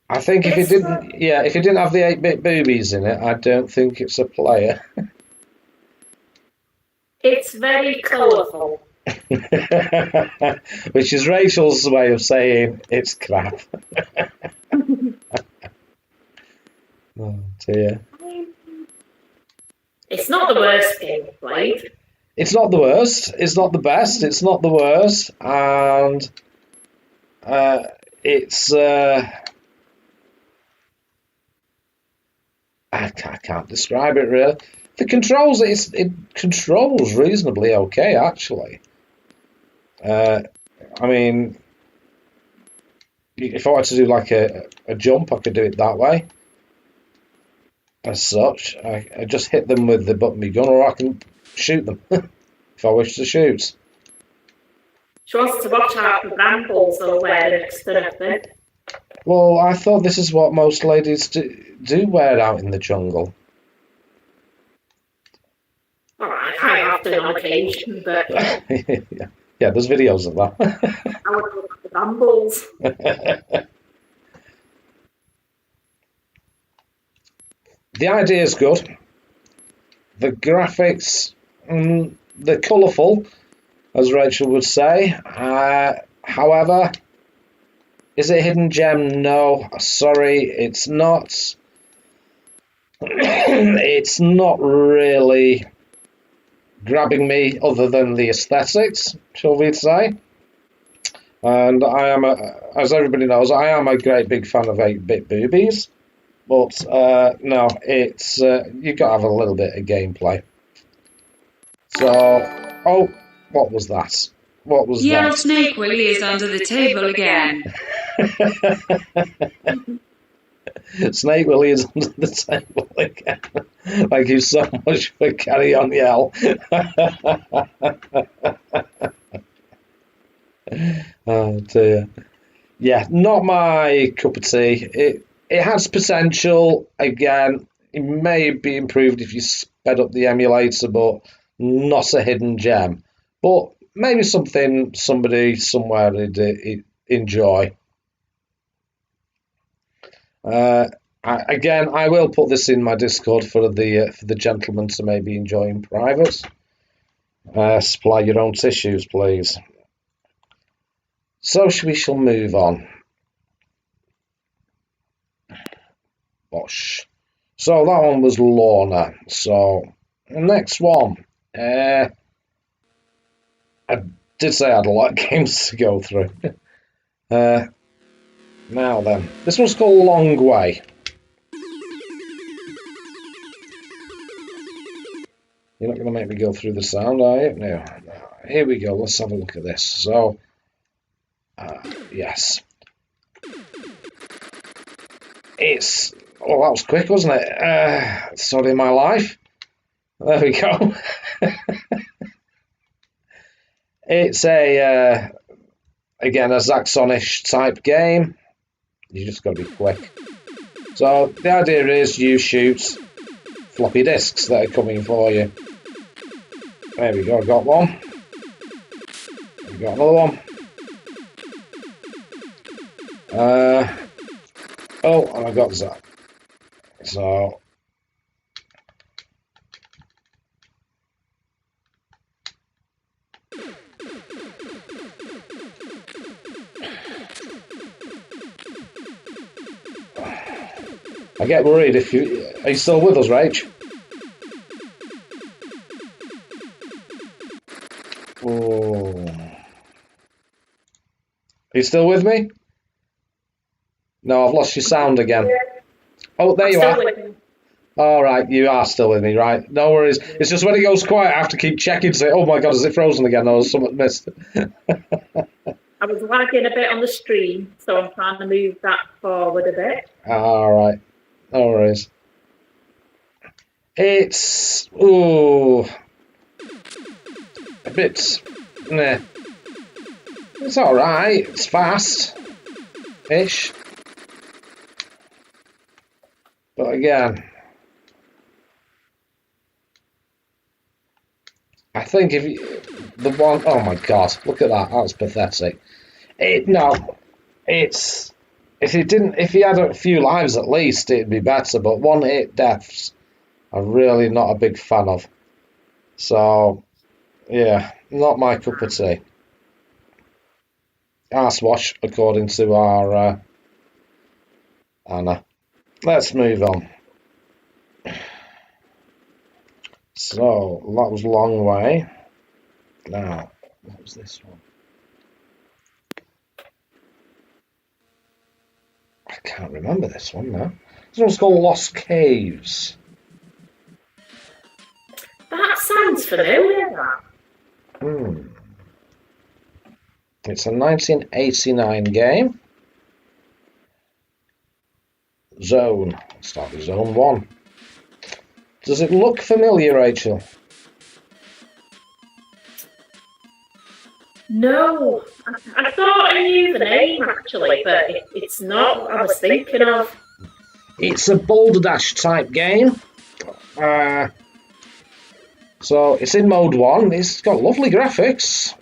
A: I think if it didn't have the 8-bit boobies in it, I don't think it's a player.
B: It's very colourful.
A: Which is Rachel's way of saying it's crap. Oh dear.
B: It's not the worst game I've played.
A: It's not the worst. It's not the best. It's not the worst. And it's... I can't describe it, really. The controls, it controls reasonably okay, actually. I mean, if I were to do like a jump, I could do it that way. As such, I just hit them with the butt of my gun, or I can shoot them if I wish to shoot.
B: She wants to watch out for brambles or wear extra.
A: Well, I thought this is what most ladies do wear out in the jungle.
B: All right, I have to on occasion, but
A: yeah, there's videos of that.
B: I want to look at the brambles.
A: The idea is good. The graphics, they're colourful, as Rachel would say. However, is it a hidden gem? No, sorry, it's not. It's not really grabbing me other than the aesthetics, shall we say. And I am, as everybody knows, I am a great big fan of 8-bit boobies. But no, it's you've got to have a little bit of gameplay. So, oh, what was that? What was
C: Yeah,
A: that?
C: Snake Willie is under the table again.
A: Snake Willie is under the table again. Thank you so much for carry on, Yell. Oh dear. Yeah, not my cup of tea. It has potential. Again, it may be improved if you sped up the emulator, but not a hidden gem. But maybe something somebody somewhere would enjoy. Again, I will put this in my Discord for the gentlemen to maybe enjoy in private. Supply your own tissues, please. So we shall move on. Bosh. So that one was Lorna. So the next one. I did say I had a lot of games to go through. Now then, this one's called Long Way. You're not going to make me go through the sound, are you? No. Here we go. Let's have a look at this. So, yes. It's... Oh, that was quick, wasn't it? Story of my life. There we go. It's a, again, a Zaxxonish type game. You just got to be quick. So, the idea is you shoot floppy disks that are coming for you. There we go, I got one. We got another one. Oh, and I got that. So I get worried if you... Are you still with us, Rach? Oh. Are you still with me? No, I've lost your sound again. Oh, there you are. All right, you are still with me, right? No worries. It's just when it goes quiet, I have to keep checking to say, oh my God, is it frozen again? Or something missed.
B: I was lagging a bit on the stream, so I'm trying to move that forward a bit.
A: All right, no worries. It's a bit. Nah. It's all right. It's fast-ish, but again, I think if you, the one, oh my God, look at that. That's pathetic. It's if he had a few lives at least, it'd be better. But one hit deaths, I'm really not a big fan of. So, yeah, not my cup of tea. Arse wash, according to our Anna. Let's move on. So, that was Long Way. Now, what was this one? I can't remember this one now. This one's called Lost Caves.
B: That sounds familiar.
A: It's a 1989 game. Zone. Let's start with Zone 1. Does it look familiar, Rachel?
B: No, I thought I knew the name actually, but it's not what I was thinking of.
A: It's a Boulder Dash type game. So it's in mode 1. It's got lovely graphics.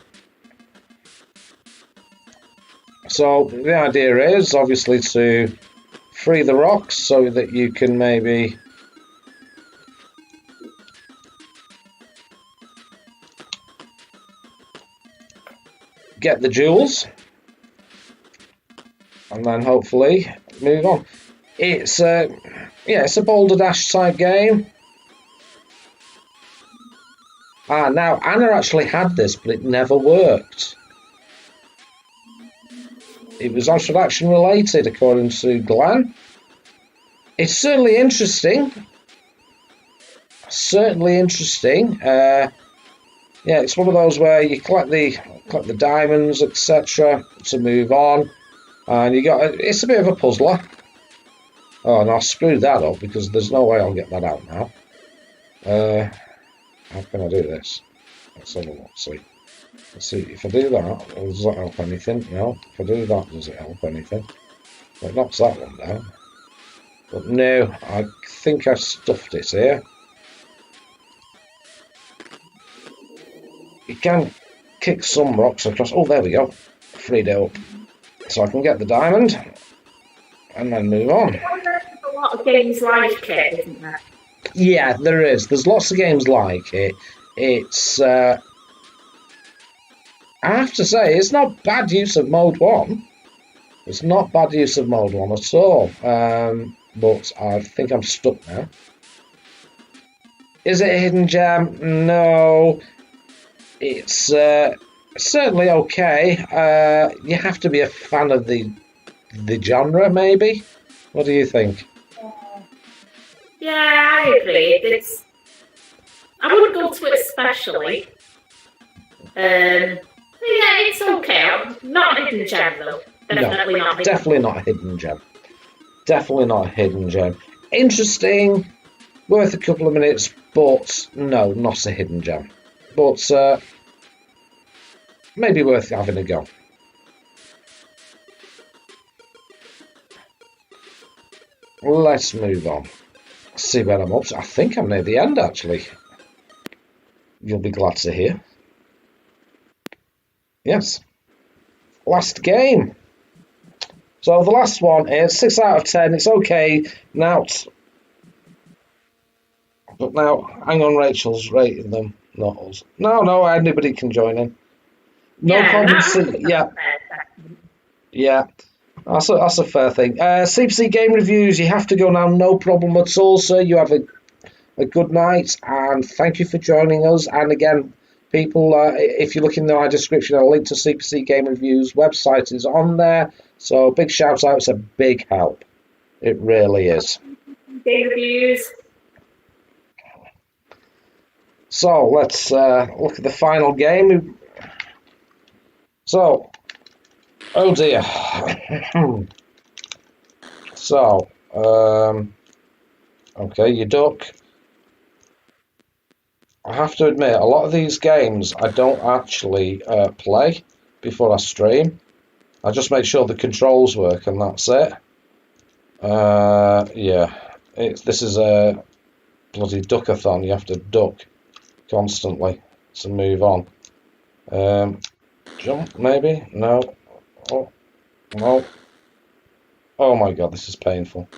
A: So the idea is obviously to free the rocks so that you can maybe get the jewels and then hopefully move on. It's it's a Boulder Dash type game. Now Anna actually had this, but it never worked. It was Amstrad action related, according to Glenn. It's certainly interesting. Yeah, it's one of those where you collect the diamonds, etc., to move on, and it's a bit of a puzzler. Oh, and I screwed that up because there's no way I'll get that out now. How can I do this? Let's have a look. Let's see if I do that. Does that help anything? No. If I do that, does it help anything? Well, it knocks that one down. But no, I think I've stuffed it here. You can kick some rocks across. Oh, there we go. Freed it up. So I can get the diamond and then move on.
B: There's a lot of games like it, isn't there?
A: Yeah, there is. There's lots of games like it. It's, I have to say, it's not bad use of Mode 1. It's not bad use of Mode 1 at all. But I think I'm stuck now. Is it a hidden gem? No. It's certainly okay. You have to be a fan of the genre, maybe? What do you think?
B: Yeah, I agree. I wouldn't go to it especially. Yeah, it's okay. Not a hidden gem though. Definitely not.
A: Definitely not a hidden gem. Definitely not a hidden gem. Interesting, worth a couple of minutes, but no, not a hidden gem. But maybe worth having a go. Let's move on. See where I'm up to. I think I'm near the end, actually. You'll be glad to hear. Yes. Last game. So the last one is 6 out of 10. It's okay. But now, hang on, Rachel's rating them, not us. No, anybody can join in. No problem. Yeah. That's a fair thing. CPC Game Reviews, you have to go now. No problem at all, sir. You have a good night, and thank you for joining us. And again, people, if you look in my description, a link to CPC Game Reviews website is on there. So big shout out. It's a big help. It really is.
B: Game Reviews.
A: So let's look at the final game. So, oh dear. So, okay, you duck. I have to admit, a lot of these games I don't actually play before I stream. I just make sure the controls work and that's it. Yeah, this is a bloody duckathon. You have to duck constantly to move on. Jump, maybe? No. Oh, no. Oh my god, this is painful.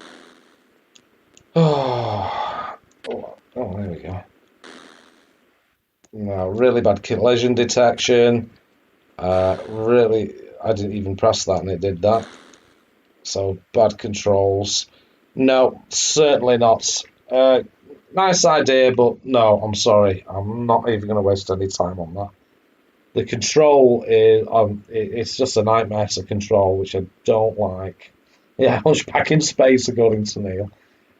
A: Oh, there we go. No, really bad collision detection. Really, I didn't even press that and it did that. So, bad controls. No, certainly not. Nice idea, but no, I'm sorry. I'm not even going to waste any time on that. The control is, it's just a nightmare to control, which I don't like. Yeah, hunchback in space, according to Neil.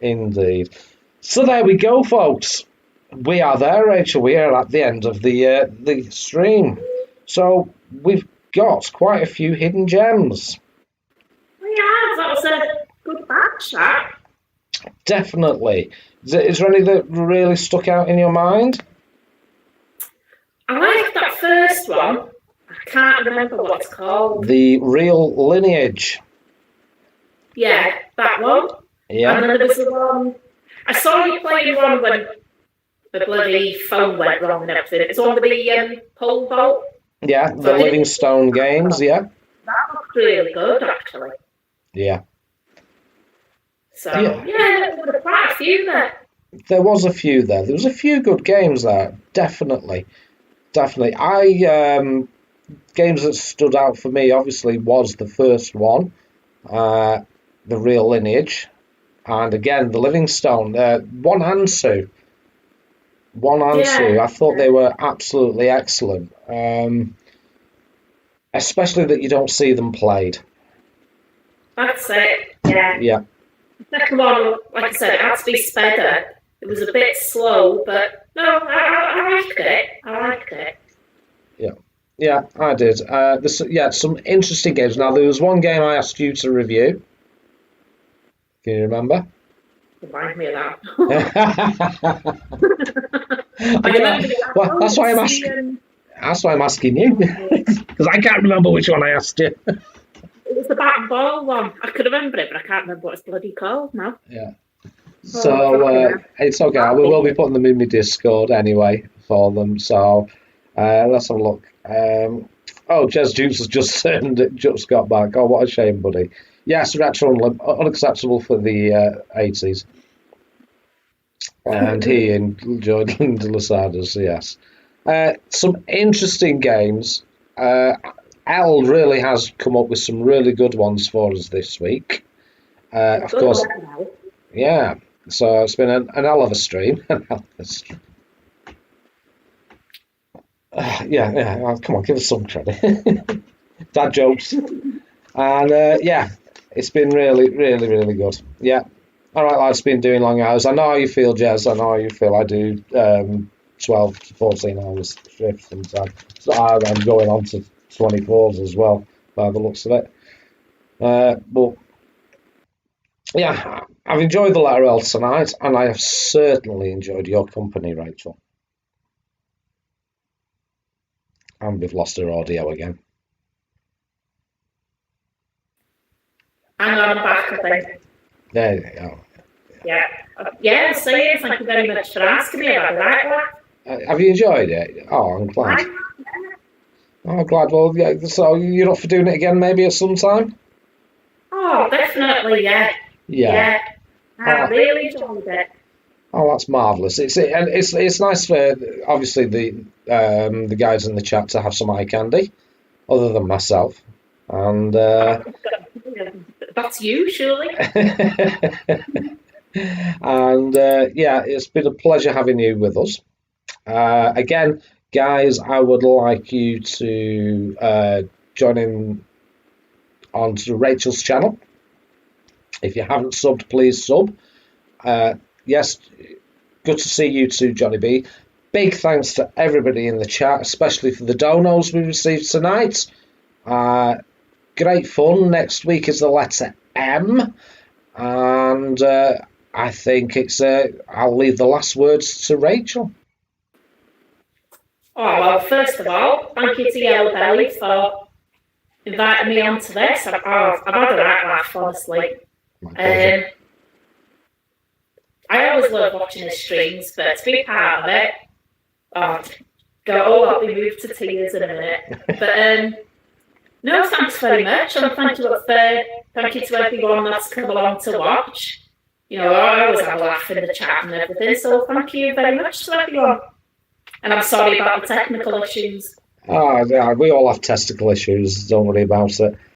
A: Indeed. So there we go, folks. We are there, Rachel. We are at the end of the stream. So we've got quite a few hidden gems.
B: Yeah, that was a good batch, that.
A: Definitely. Is there any that really stuck out in your mind?
B: I like that first one. I can't remember what it's called.
A: The Real Lineage.
B: Yeah, that one.
A: Yeah.
B: And then there was the one. I saw you playing one when the bloody phone went wrong and everything. It's on with the pole vault.
A: Yeah, the Livingstone games, yeah.
B: That looked really good, actually.
A: Yeah.
B: So, yeah, there were quite a few there.
A: There was a few there. There was a few good games there, definitely. Games that stood out for me, obviously, was the first one, the Real Lineage, and again, the Livingstone, 1 and 2. 1 and 2, I thought they were absolutely excellent, especially that you don't see them played.
B: That's it, yeah.
A: Yeah.
B: The second one, like I said, it had to be spedder. It was a bit slow, but no, I liked it. I liked it.
A: Yeah, I did. There's some interesting games. Now, there was one game I asked you to review. Can you remember?
B: Remind me of that.
A: Well, that's why I'm asking. That's why I'm asking you, because I can't remember which one I asked you.
B: It was the bat and ball one. I could remember it, but I can't remember what it's bloody called now.
A: Yeah. So it's okay. We will be putting them in my Discord anyway for them. So let's have a look. Jez Juice has just got back. Oh, what a shame, buddy. Yes, retro unacceptable for the 80s. And he enjoyed Linda Losada's, yes. Some interesting games. Al really has come up with some really good ones for us this week. Of course, yeah. So it's been an hell of a stream. Yeah. Come on, give us some credit. Dad jokes. And it's been really, really, really good. Yeah. All right, lads, been doing long hours. I know how you feel, Jez. I know how you feel. I do 12 to 14 hours shifts sometimes. So I'm going on to 24s as well, by the looks of it. But yeah, I've enjoyed the letter L tonight, and I have certainly enjoyed your company, Rachel. And we've lost her audio again.
B: Hang on, I'm back, I think.
A: There you go.
B: Yeah, so thank you very much for asking me about that.
A: Have you enjoyed it? Oh, I'm glad. Oh, glad. Well, yeah, so you're up for doing it again maybe at some time?
B: Oh, definitely, yeah.
A: Yeah.
B: I really enjoyed it.
A: Oh, that's marvellous. It's nice for, obviously, the guys in the chat to have some eye candy, other than myself. And
B: that's you, surely.
A: And it's been a pleasure having you with us. Again, guys, I would like you to join in onto Rachel's channel. If you haven't subbed, please sub. Yes, good to see you too, Johnny B. Big thanks to everybody in the chat, especially for the donos we received tonight. Great fun. Next week is the letter M. And I think I'll leave the last words to Rachel.
B: Oh, well, first of all, thank you to Yellow Belly for inviting me onto this. I've had a right laugh, honestly. I always love watching his streams, but to be part of it, I'll be moved to tears in a minute. But no, thanks very much, and thank you to everyone that's come along to watch. You know, I always have a laugh in the chat and everything, so thank you very much to everyone. And I'm sorry about the technical issues.
A: Yeah, we all have testicle issues, don't worry about it.